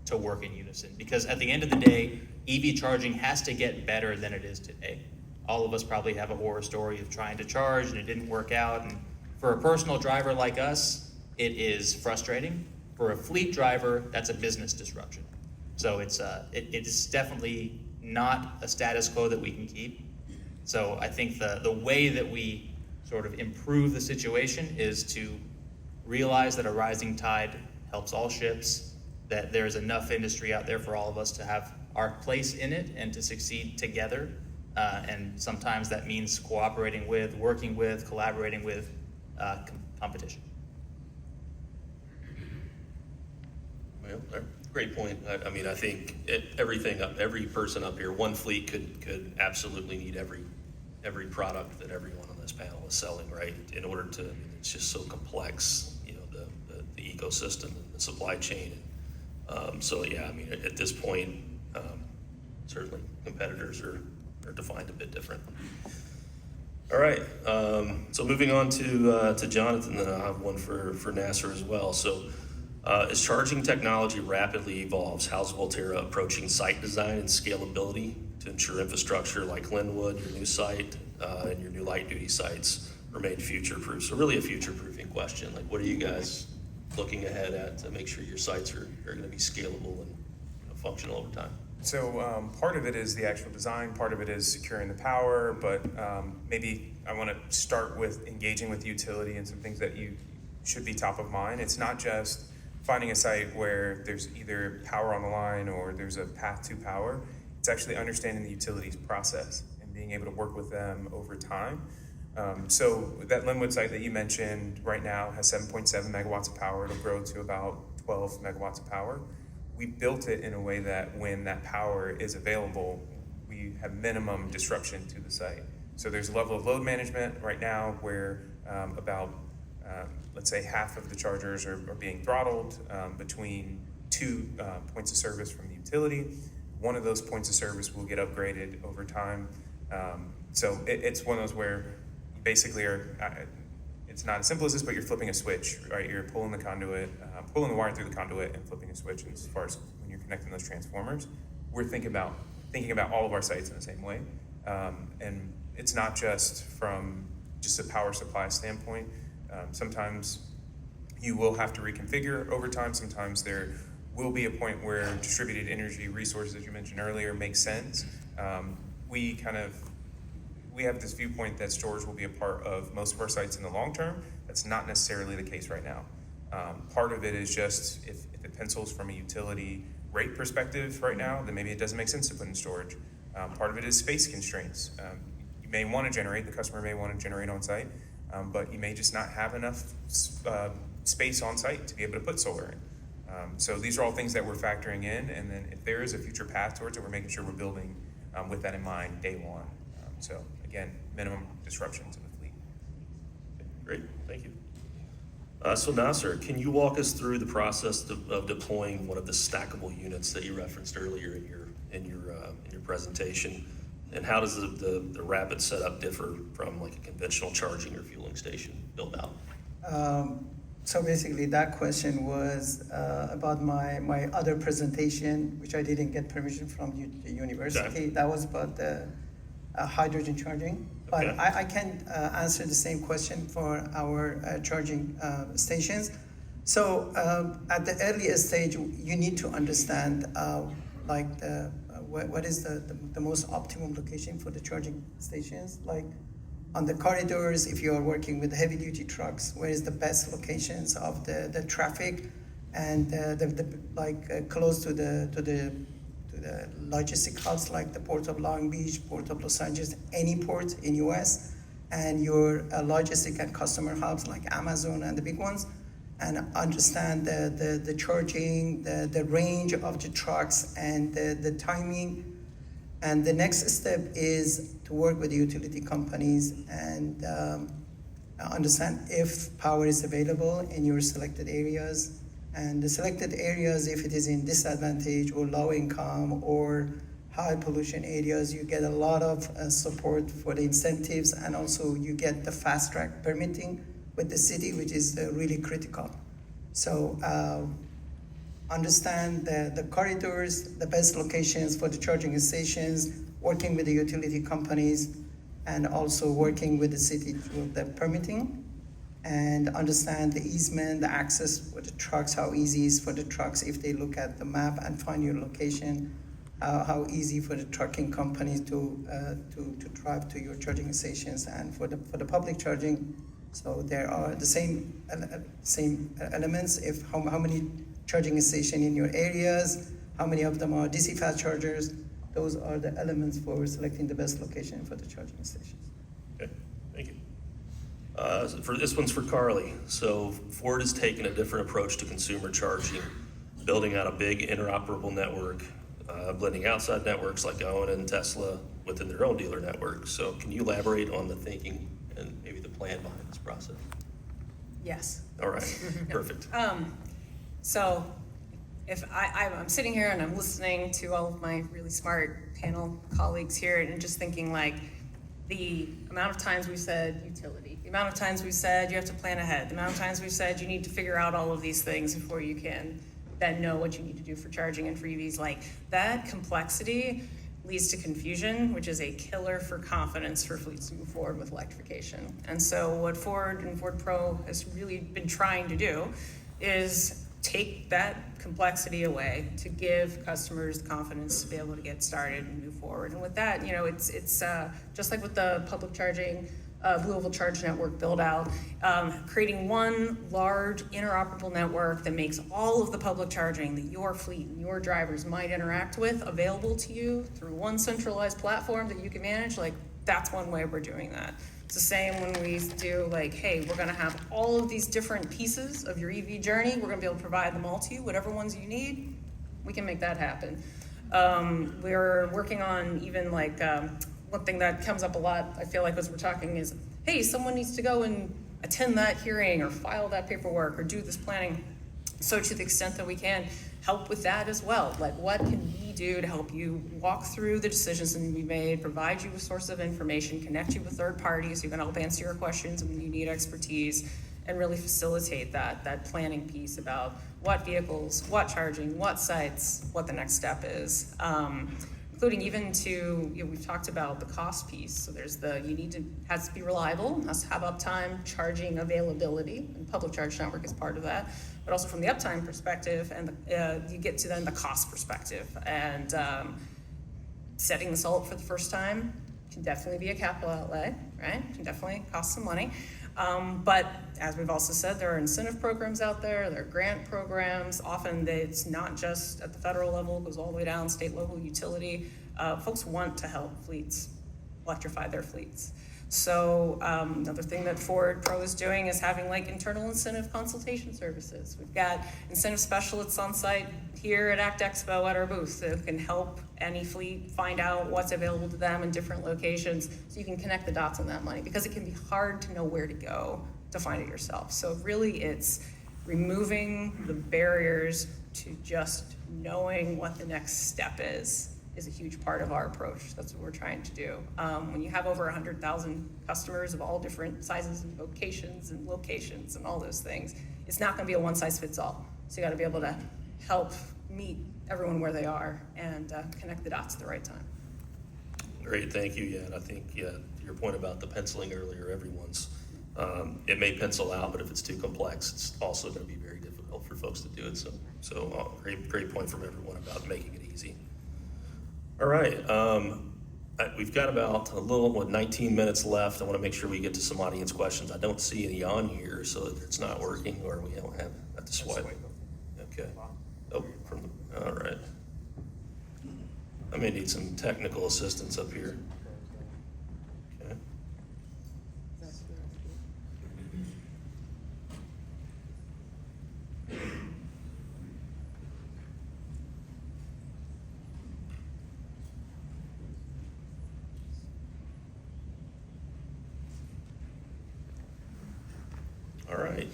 to work in unison. Because at the end of the day, EV charging has to get better than it is today. All of us probably have a horror story of trying to charge and it didn't work out. And for a personal driver like us, it is frustrating. For a fleet driver, that's a business disruption. So it is definitely not a status quo that we can keep. So I think the way that we sort of improve the situation is to realize that a rising tide helps all ships, that there's enough industry out there for all of us to have our place in it and to succeed together. And sometimes that means cooperating with, working with, collaborating with competition. Well, great point. I mean, I think every person up here, one fleet could absolutely need every product that everyone on this panel is selling, right? In order to, it's just so complex, you know, the ecosystem and the supply chain. So yeah, I mean, at this point, certainly competitors are defined a bit different. All right, so moving on to Jonathan, then I'll have one for Nasser as well. So as charging technology rapidly evolves, how's Voltera approaching site design and scalability to ensure infrastructure like Linwood, your new site, and your new light duty sites remain future-proof? So really a future-proofing question. Like, what are you guys looking ahead at to make sure your sites are going to be scalable and functional over time? So part of it is the actual design, part of it is securing the power, but maybe I want to start with engaging with the utility and some things that you should be top of mind. It's not just finding a site where there's either power on the line or there's a path to power. It's actually understanding the utility's process and being able to work with them over time. So that Linwood site that you mentioned right now has 7.7 megawatts of power. It'll grow to about 12 megawatts of power. We built it in a way that when that power is available, we have minimum disruption to the site. So there's a level of load management right now where let's say half of the chargers are being throttled between two points of service from the utility. One of those points of service will get upgraded over time. So it's one of those where you basically it's not as simple as this, but you're flipping a switch, right? You're pulling the conduit, pulling the wire through the conduit and flipping a switch. And as far as when you're connecting those transformers, we're thinking about all of our sites in the same way. And it's not just from just a power supply standpoint. Sometimes you will have to reconfigure over time. Sometimes there will be a point where distributed energy resources, as you mentioned earlier, make sense. We have this viewpoint that storage will be a part of most of our sites in the long term. That's not necessarily the case right now. Part of it is just if it pencils from a utility rate perspective right now, then maybe it doesn't make sense to put in storage. Part of it is space constraints. You may want to generate, the customer may want to generate on site, but you may just not have enough space on site to be able to put solar in. So these are all things that we're factoring in, and then if there is a future path towards it, we're making sure we're building with that in mind day one. So again, minimum disruption to the fleet. Great, thank you. So Nasser, can you walk us through the process of deploying one of the stackable units that you referenced earlier in your presentation, and how does the rapid setup differ from like a conventional charging or fueling station build out? So basically that question was about my other presentation, which I didn't get permission from the university. Okay. That was about the hydrogen charging. But Okay. I can answer the same question for our charging stations. So at the earliest stage, you need to understand what is the most optimum location for the charging stations. Like On the corridors, if you are working with heavy-duty trucks, where is the best locations of the traffic and close to the logistic hubs like the Port of Long Beach, Port of Los Angeles, any port in US, and your logistic and customer hubs like Amazon and the big ones, and understand the charging, the range of the trucks and the timing. And the next step is to work with the utility companies and understand if power is available in your selected areas. And the selected areas, if it is in disadvantage or low income or high pollution areas, you get a lot of support for the incentives, and also you get the fast track permitting with the city, which is really critical. So understand the corridors, the best locations for the charging stations, working with the utility companies, and also working with the city through the permitting, and understand the easement, the access for the trucks, how easy it is for the trucks if they look at the map and find your location, how easy for the trucking companies to drive to your charging stations, and for the public charging. So there are the same elements. If how many charging stations in your areas, how many of them are DC fast chargers. Those are the elements for selecting the best location for the charging stations. Okay, thank you. For this one's for Carly. So Ford has taken a different approach to consumer charging, building out a big interoperable network, blending outside networks like Owen and Tesla within their own dealer network. So can you elaborate on the thinking and maybe the plan behind this process? Yes. All right, perfect. So if I'm sitting here and I'm listening to all of my really smart panel colleagues here and just thinking like the amount of times we said utility, the amount of times we said you have to plan ahead, the amount of times we said you need to figure out all of these things before you can then know what you need to do for charging and for EVs, like that complexity leads to confusion, which is a killer for confidence for fleets to move forward with electrification. And so what Ford and Ford Pro has really been trying to do is take that complexity away to give customers the confidence to be able to get started and move forward. And with that, it's just like with the public charging, Louisville Charge Network build out, creating one large interoperable network that makes all of the public charging that your fleet and your drivers might interact with available to you through one centralized platform that you can manage. Like, that's one way we're doing that. It's the same when we do like, hey, we're gonna have all of these different pieces of your EV journey. We're gonna be able to provide them all to you, whatever ones you need, we can make that happen. We're working on even like, one thing that comes up a lot, I feel like as we're talking is, hey, someone needs to go and attend that hearing or file that paperwork or do this planning. So to the extent that we can, help with that as well. Like, what can we do to help you walk through the decisions that we made, provide you with sources of information, connect you with third parties who can help answer your questions when you need expertise, and really facilitate that planning piece about what vehicles, what charging, what sites, what the next step is. Including even to, we've talked about the cost piece. So there's has to be reliable, has to have uptime, charging availability, and public charge network is part of that. But also from the uptime perspective, and you get to then the cost perspective. And setting this all up for the first time can definitely be a capital outlay, right? Can definitely cost some money. But as we've also said, there are incentive programs out there, there are grant programs. Often it's not just at the federal level, it goes all the way down, state, local, utility. Folks want to help fleets electrify their fleets. So another thing that Ford Pro is doing is having like internal incentive consultation services. We've got incentive specialists on site here at ACT Expo at our booth that can help any fleet find out what's available to them in different locations so you can connect the dots on that money, because it can be hard to know where to go to find it yourself. So really it's removing the barriers to just knowing what the next step is a huge part of our approach. That's what we're trying to do. When you have over 100,000 customers of all different sizes and vocations and locations and all those things, it's not gonna be a one size fits all. So you gotta be able to help meet everyone where they are and connect the dots at the right time. Great, thank you. Yeah, and I think, to your point about the penciling earlier, everyone's, it may pencil out, but if it's too complex, it's also gonna be very difficult for folks to do it. So great point from everyone about making it easy. All right, We've got about 19 minutes left. I want to make sure we get to some audience questions. I don't see any on here, so if it's not working, or we don't have to swipe. Okay. Oh, all right. I may need some technical assistance up here. Okay. All right.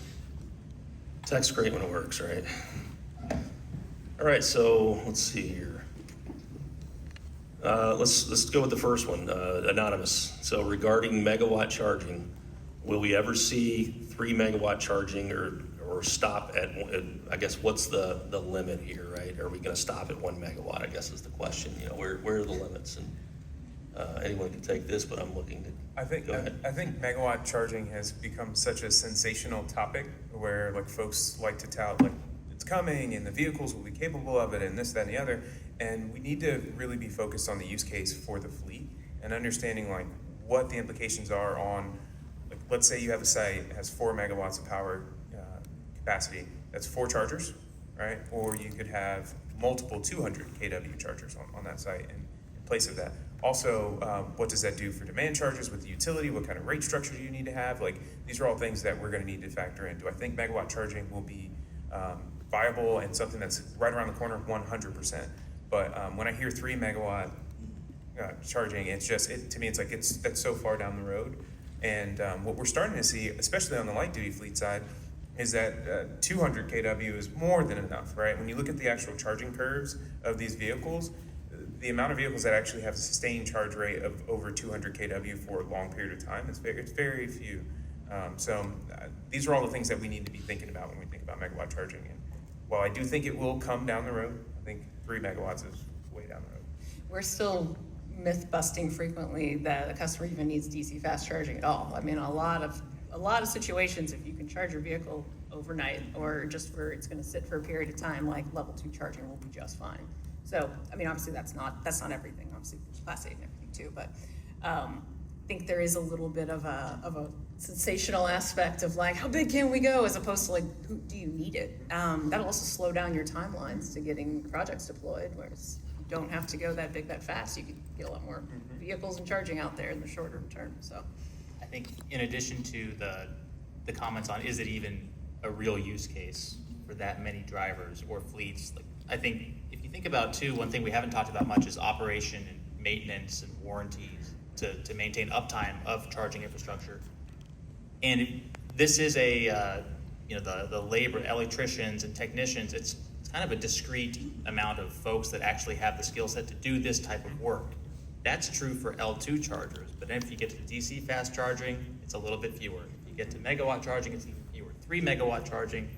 Tech's great when it works, right? All right, so let's see here. Let's go with the first one, anonymous. So regarding megawatt charging, will we ever see 3 megawatt charging or stop at, I guess, what's the limit here, right? Are we gonna stop at 1 megawatt, I guess is the question. You know, where are the limits? And anyone can take this, but I'm looking to, I think megawatt charging has become such a sensational topic where like folks like to tout like it's coming and the vehicles will be capable of it and this, that, and the other. And we need to really be focused on the use case for the fleet and understanding like what the implications are on, like, let's say you have a site that has 4 megawatts of power capacity. That's 4 chargers, right? Or you could have multiple 200 kW chargers on that site in place of that. Also, what does that do for demand charges with the utility? What kind of rate structure do you need to have? Like, these are all things that we're going to need to factor in. Do I think megawatt charging will be viable and something that's right around the corner? 100%. But when I hear 3 megawatt charging, it's just, to me, it's like that's so far down the road. And what we're starting to see, especially on the light duty fleet side, is that 200 kW is more than enough, right? When you look at the actual charging curves of these vehicles, the amount of vehicles that actually have a sustained charge rate of over 200 kW for a long period of time, it's very few. These are all the things that we need to be thinking about when we think about megawatt charging. And while I do think it will come down the road, I think 3 megawatts is way down the road. We're still myth busting frequently that a customer even needs DC fast charging at all. I mean, a lot of situations, if you can charge your vehicle overnight or just where it's gonna sit for a period of time, like level 2 charging will be just fine. So, I mean, obviously that's not everything, obviously there's Class 8 and everything too, but I think there is a little bit of a sensational aspect of like, how big can we go, as opposed to like, do you need it? That'll also slow down your timelines to getting projects deployed, whereas you don't have to go that big, that fast. You can get a lot more vehicles and charging out there in the shorter term, so. I think in addition to the comments on is it even a real use case for that many drivers or fleets, like I think if you think about too, one thing we haven't talked about much is operation and maintenance and warranties to maintain uptime of charging infrastructure. And this is a the labor, electricians and technicians, it's kind of a discrete amount of folks that actually have the skill set to do this type of work. That's true for L2 chargers, but then if you get to DC fast charging, it's a little bit fewer. If you get to megawatt charging, it's even fewer. 3 megawatt charging,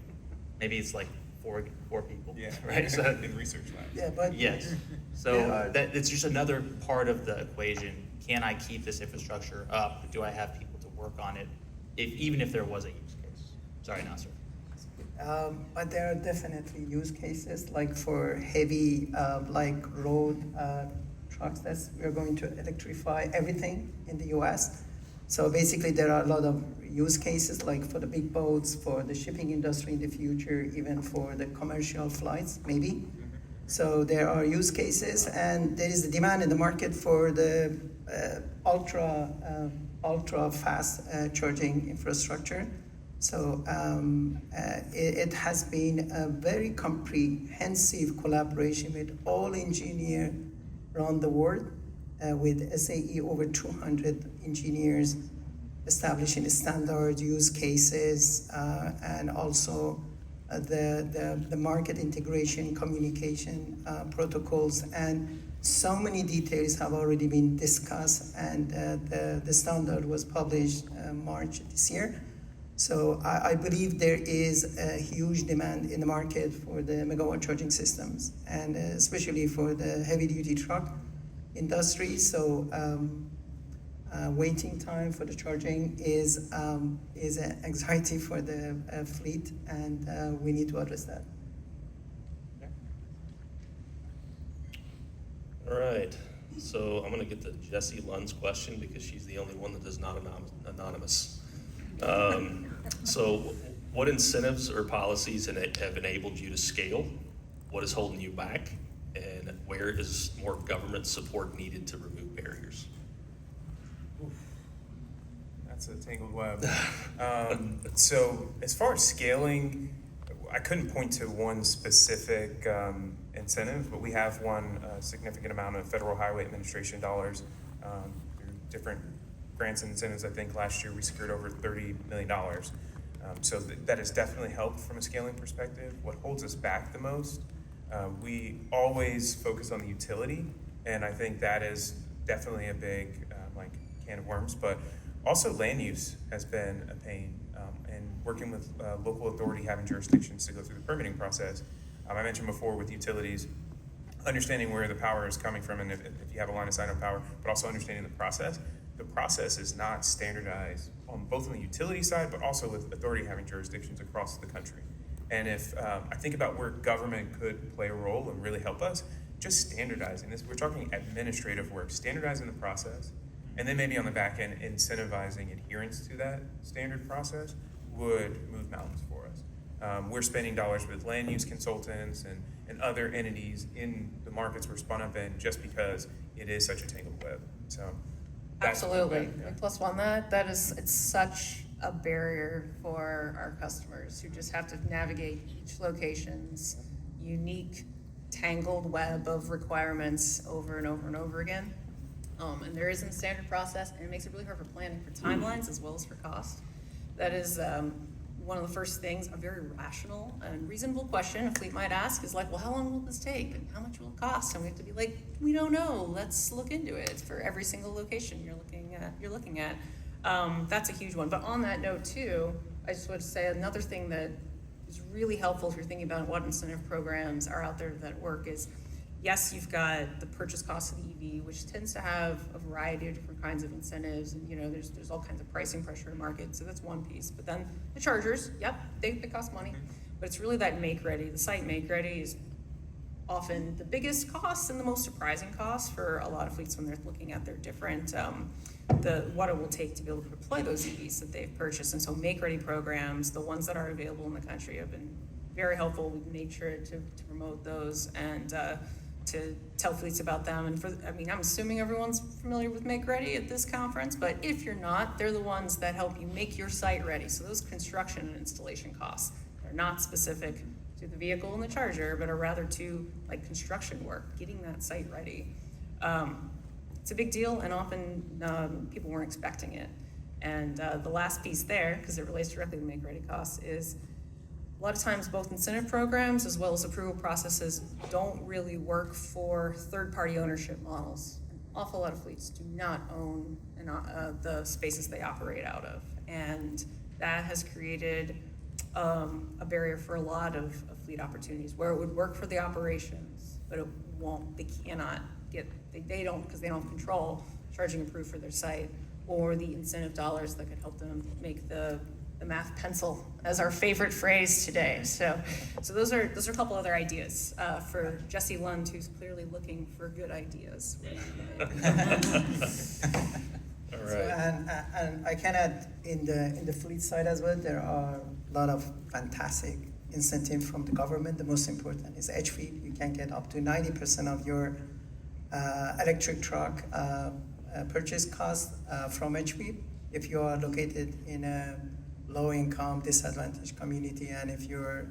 maybe it's like four people, Yeah, right? So, in research labs. Yeah, but yes. So that it's just another part of the equation. Can I keep this infrastructure up? Do I have people to work on it? Even if there was a use case. Sorry, Nasser. But there are definitely use cases like for heavy, like road trucks that we're going to electrify everything in the US. So basically there are a lot of use cases like for the big boats, for the shipping industry in the future, even for the commercial flights, maybe. So there are use cases and there is a demand in the market for the ultra fast charging infrastructure. So it has been a very comprehensive collaboration with all engineers around the world, with SAE over 200 engineers establishing standard use cases and also the market integration, communication protocols, and so many details have already been discussed, and the standard was published March this year. So I believe there is a huge demand in the market for the megawatt charging systems, and especially for the heavy duty truck industry. So waiting time for the charging is an anxiety for the fleet, and we need to address that. All right, So I'm gonna get to Jessie Lund's question because she's the only one that is not anonymous. So what incentives or policies have enabled you to scale? What is holding you back? And where is more government support needed to remove barriers? That's a tangled web. So as far as scaling, I couldn't point to one specific incentive, but we have won a significant amount of Federal Highway Administration dollars through different grants and incentives. I think last year we secured over $30 million. So that has definitely helped from a scaling perspective. What holds us back the most, we always focus on the utility, and I think that is definitely a big can of worms, but also land use has been a pain, and working with local authority having jurisdictions to go through the permitting process. I mentioned before with utilities, understanding where the power is coming from and if you have a line of sight on power, but also understanding the process. The process is not standardized on both on the utility side, but also with authority having jurisdictions across the country. And if I think about where government could play a role and really help us, just standardizing this, we're talking administrative work, standardizing the process, and then maybe on the back end, incentivizing adherence to that standard process would move mountains for us. We're spending dollars with land use consultants and other entities in the markets we're spun up in just because it is such a tangled web. So that's Absolutely. yeah. Plus one, it's such a barrier for our customers who just have to navigate each location's unique tangled web of requirements over and over and over again. And there isn't a standard process, and it makes it really hard for planning for timelines as well as for cost. That is one of the first things, a very rational and reasonable question a fleet might ask is like, well, how long will this take and how much will it cost? And we have to be like, we don't know, let's look into it. It's for every single location you're looking at. That's a huge one. But on that note too, I just want to say another thing that is really helpful if you're thinking about what incentive programs are out there that work is, yes, you've got the purchase cost of the EV, which tends to have a variety of different kinds of incentives, and there's all kinds of pricing pressure in the market, so that's one piece. But then the chargers, yep, they cost money, but it's really that make ready. The site make ready is often the biggest cost and the most surprising cost for a lot of fleets when they're looking at their different what it will take to be able to deploy those EVs that they've purchased. And so make ready programs, the ones that are available in the country, have been very helpful. We've made sure to promote those and to tell fleets about them. And I'm assuming everyone's familiar with Make Ready at this conference, but if you're not, they're the ones that help you make your site ready. So those construction and installation costs are not specific to the vehicle and the charger, but are rather to construction work, getting that site ready. It's a big deal, and often people weren't expecting it. And the last piece there, because it relates directly to Make Ready costs, is a lot of times both incentive programs as well as approval processes don't really work for third-party ownership models. An awful lot of fleets do not own the spaces they operate out of, and that has created a barrier for a lot of fleet opportunities where it would work for the operations, but it won't. They cannot get. They don't, because they don't have control charging approved for their site or the incentive dollars that could help them make the math pencil, as our favorite phrase today. So those are a couple other ideas for Jessie Lund, who's clearly looking for good ideas. All right. So, and I can add in the fleet side as well, there are a lot of fantastic incentives from the government. The most important is HV. You can get up to 90% of your electric truck purchase cost from HV if you are located in a low-income, disadvantaged community, and if your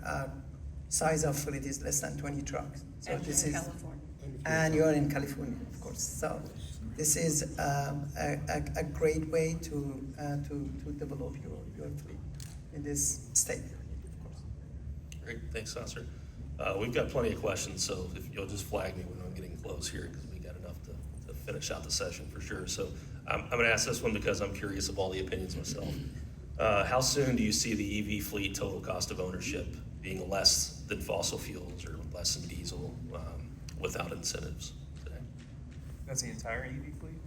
size of fleet is less than 20 trucks. So And this in is, California. and you're in California, of course. So this is a great way to develop your fleet in this state. Great, thanks, Sasser. We've got plenty of questions, so if you'll just flag me when I'm getting close here, because we got enough to finish out the session for sure. So I'm going to ask this one because I'm curious of all the opinions myself. How soon do you see the EV fleet total cost of ownership being less than fossil fuels or less than diesel without incentives today? That's the entire EV fleet?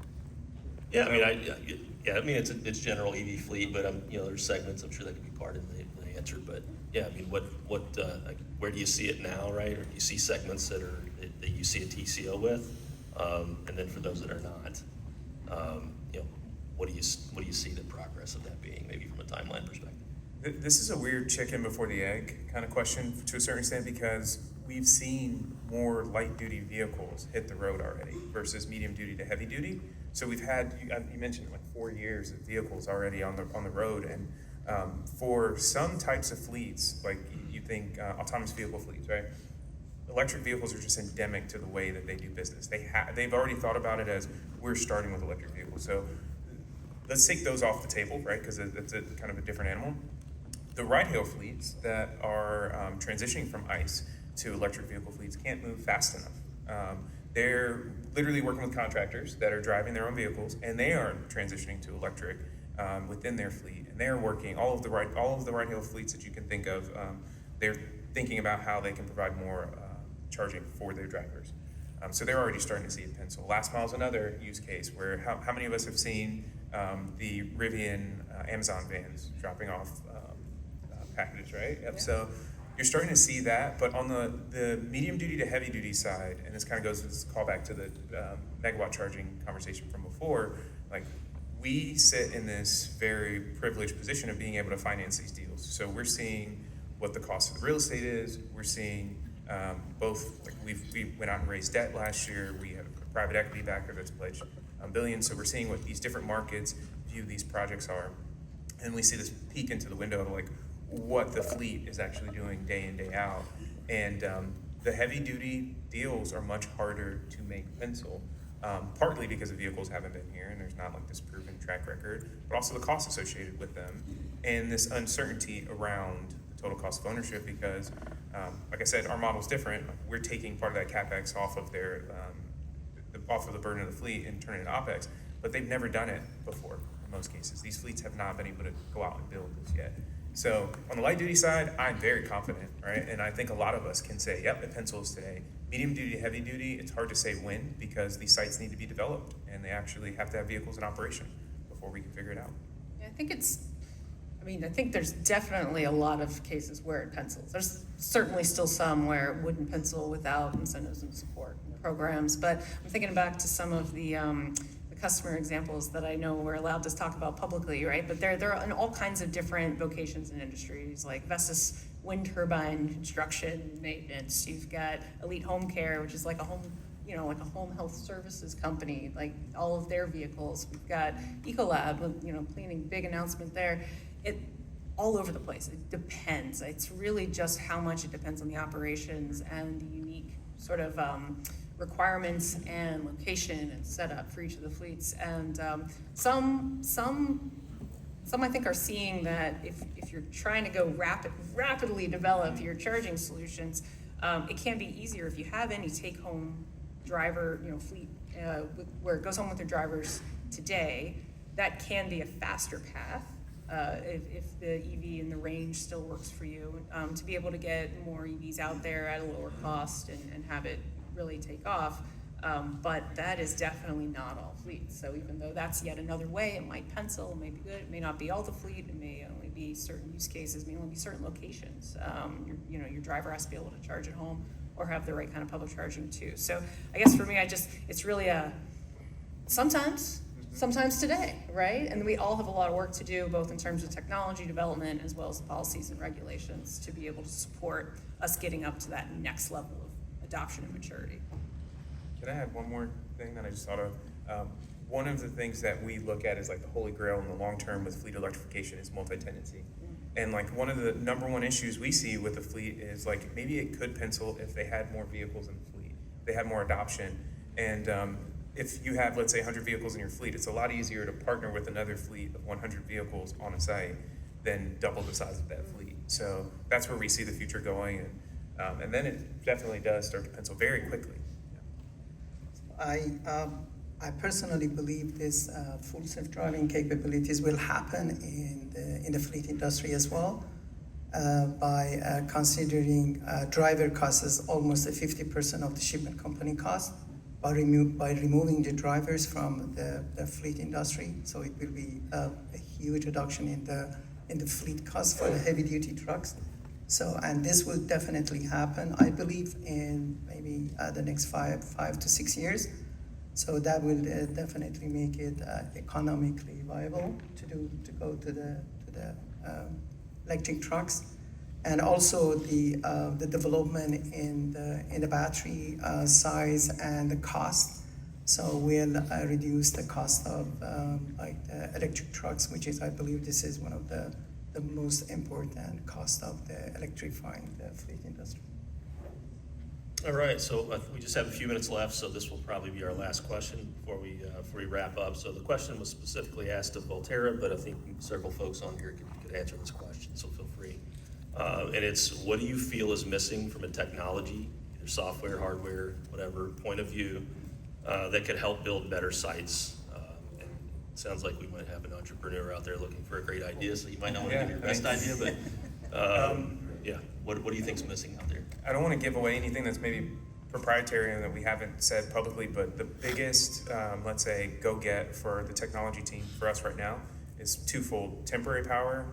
Yeah, I mean, it's general EV fleet, but there's segments I'm sure that could be part of the answer. But yeah, I mean, where do you see it now, right? Or do you see segments that you see a TCO with? And then for those that are not, you know, what do you see the progress of that being, maybe from a timeline perspective? This is a weird chicken before the egg kind of question to a certain extent, because we've seen more light duty vehicles hit the road already versus medium duty to heavy duty. So we've had, you mentioned like 4 years of vehicles already on the road, and for some types of fleets, like you think autonomous vehicle fleets, right? Electric vehicles are just endemic to the way that they do business. They've already thought about it as we're starting with electric vehicles. So let's take those off the table, right? Because it's a kind of a different animal. The ride-hail fleets that are transitioning from ICE to electric vehicle fleets can't move fast enough. They're literally working with contractors that are driving their own vehicles, and they are transitioning to electric within their fleet. And they're working all of the ride-hail fleets that you can think of. They're thinking about how they can provide more charging for their drivers. So they're already starting to see it pencil. Last mile is another use case where how many of us have seen the Rivian Amazon vans dropping off packages, right? Yep. So you're starting to see that, but on the medium duty to heavy duty side, and this kind of goes to this callback to the megawatt charging conversation from before, like we sit in this very privileged position of being able to finance these deals. So we're seeing what the cost of the real estate is. We're seeing both, like we went out and raised debt last year. We have a private equity backer that's pledged billions. So we're seeing what these different markets view these projects are. And we see this peek into the window of like what the fleet is actually doing day in, day out. And the heavy duty deals are much harder to make pencil, partly because the vehicles haven't been here and there's not like this proven track record, but also the costs associated with them and this uncertainty around the total cost of ownership because, like I said, our model's different. We're taking part of that CapEx off of their, off of the burden of the fleet and turning it into OpEx, but they've never done it before in most cases. These fleets have not been able to go out and build this yet. So on the light duty side, I'm very confident, right? And I think a lot of us can say, yep, it pencils today. Medium duty, heavy duty, it's hard to say when because these sites need to be developed and they actually have to have vehicles in operation before we can figure it out. Yeah, I think there's definitely a lot of cases where it pencils. There's certainly still some where it wouldn't pencil without incentives and support programs, but I'm thinking back to some of the customer examples that I know we're allowed to talk about publicly, right? But they're in all kinds of different vocations and industries, like Vestas wind turbine construction, maintenance. You've got Elite Home Care, which is like a home, like a home health services company, like all of their vehicles. We've got Ecolab with, cleaning, big announcement there. It all over the place. It depends. It's really just how much it depends on the operations and the unique sort of requirements and location and setup for each of the fleets. And some I think are seeing that if you're trying to go rapidly develop your charging solutions, it can be easier if you have any take-home driver, fleet where it goes home with their drivers today. That can be a faster path if the EV and the range still works for you, to be able to get more EVs out there at a lower cost and have it really take off, but that is definitely not all fleets. So even though that's yet another way, it might pencil, it may be good, it may not be all the fleet, it may only be certain use cases, may only be certain locations. Your driver has to be able to charge at home or have the right kind of public charging too. So I guess for me, it's really sometimes today, right? And we all have a lot of work to do, both in terms of technology development as well as the policies and regulations to be able to support us getting up to that next level of adoption and maturity. Can I add one more thing that I just thought of? One of the things that we look at is like the holy grail in the long term with fleet electrification is multi-tenancy. And like one of the number one issues we see with the fleet is like maybe it could pencil if they had more vehicles in the fleet, they had more adoption. And if you have, let's say, 100 vehicles in your fleet, it's a lot easier to partner with another fleet of 100 vehicles on a site than double the size of that fleet. So that's where we see the future going. And then it definitely does start to pencil very quickly. I personally believe this full self-driving capabilities will happen in the fleet industry as well by considering driver costs as almost 50% of the shipment company cost by removing the drivers from the fleet industry. So it will be a huge reduction in the fleet cost for the heavy duty trucks. So, and this will definitely happen, I believe, in maybe the next 5 to 6 years. So that will definitely make it economically viable to go to the electric trucks, and also the development in the battery size and the cost. So we'll reduce the cost of like the electric trucks, which is, I believe, this is one of the most important cost of the electrifying the fleet industry. All right, so we just have a few minutes left, so this will probably be our last question before we wrap up. So the question was specifically asked of Voltera, but I think several folks on here could answer this question, so feel free. And it's, what do you feel is missing from a technology, either software, hardware, whatever point of view, that could help build better sites? And it sounds like we might have an entrepreneur out there looking for a great idea, so you might not want to give your best idea, but yeah, what do you think's missing out there? I don't want to give away anything that's maybe proprietary and that we haven't said publicly, but the biggest, let's say, go-get for the technology team for us right now is twofold: temporary power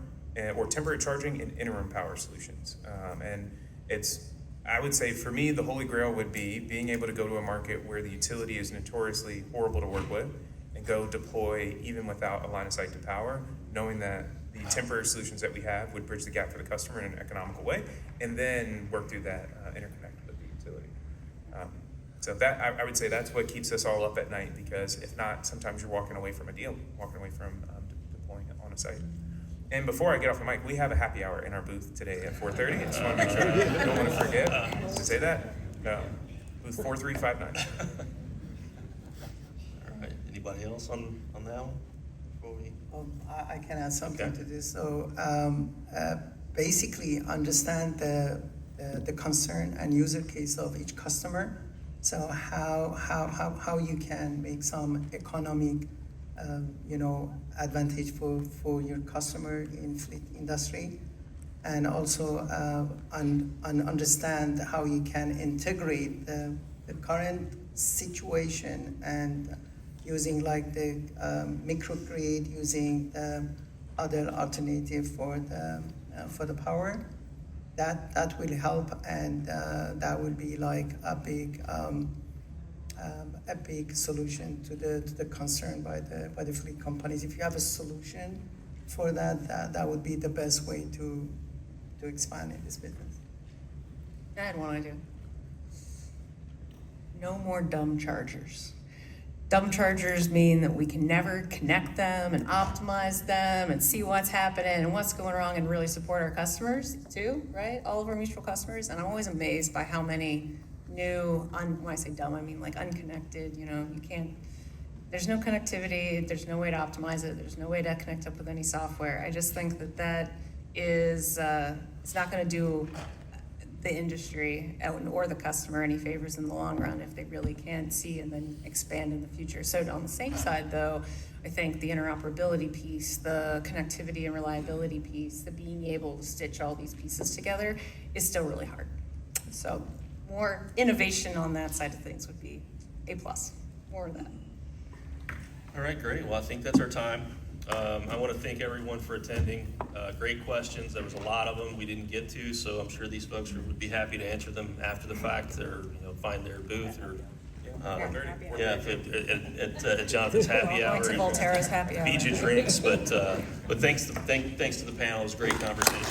or temporary charging and interim power solutions. And it's, I would say for me, the holy grail would be being able to go to a market where the utility is notoriously horrible to work with and go deploy even without a line of sight to power, knowing that the temporary solutions that we have would bridge the gap for the customer in an economical way, and then work through that interconnect with the utility. So that, I would say that's what keeps us all up at night, because if not, sometimes you're walking away from a deal, walking away from deploying it on a site. And before I get off the mic, we have a happy hour in our booth today at 4:30. I just want to make sure I don't want to forget to say that. Booth 4359. All right, anybody else on that one? Before we... I can add something Okay. to this. So basically, understand the concern and user case of each customer. So how you can make some economic advantage for your customer in fleet industry, and also understand how you can integrate the current situation and using like the microgrid, using the other alternative for the power. That will help, and that will be like a big solution to the concern by the fleet companies. If you have a solution for that would be the best way to expand in this business. I had one idea. No more dumb chargers. Dumb chargers mean that we can never connect them and optimize them and see what's happening and what's going wrong and really support our customers too, right? All of our mutual customers. And I'm always amazed by how many new, when I say dumb, I mean like unconnected, you can't, there's no connectivity, there's no way to optimize it, there's no way to connect up with any software. I just think that is, it's not gonna do the industry or the customer any favors in the long run if they really can't see and then expand in the future. So on the same side though, I think the interoperability piece, the connectivity and reliability piece, the being able to stitch all these pieces together is still really hard. So more innovation on that side of things would be A+, more of that. All right, great. Well, I think that's our time. I want to thank everyone for attending. Great questions. There was a lot of them we didn't get to, so I'm sure these folks would be happy to answer them after the fact, or find their booth, or at Jonathan's happy hour. Going to Voltera's happy hour. Feed you drinks, but thanks to the panel. It was a great conversation.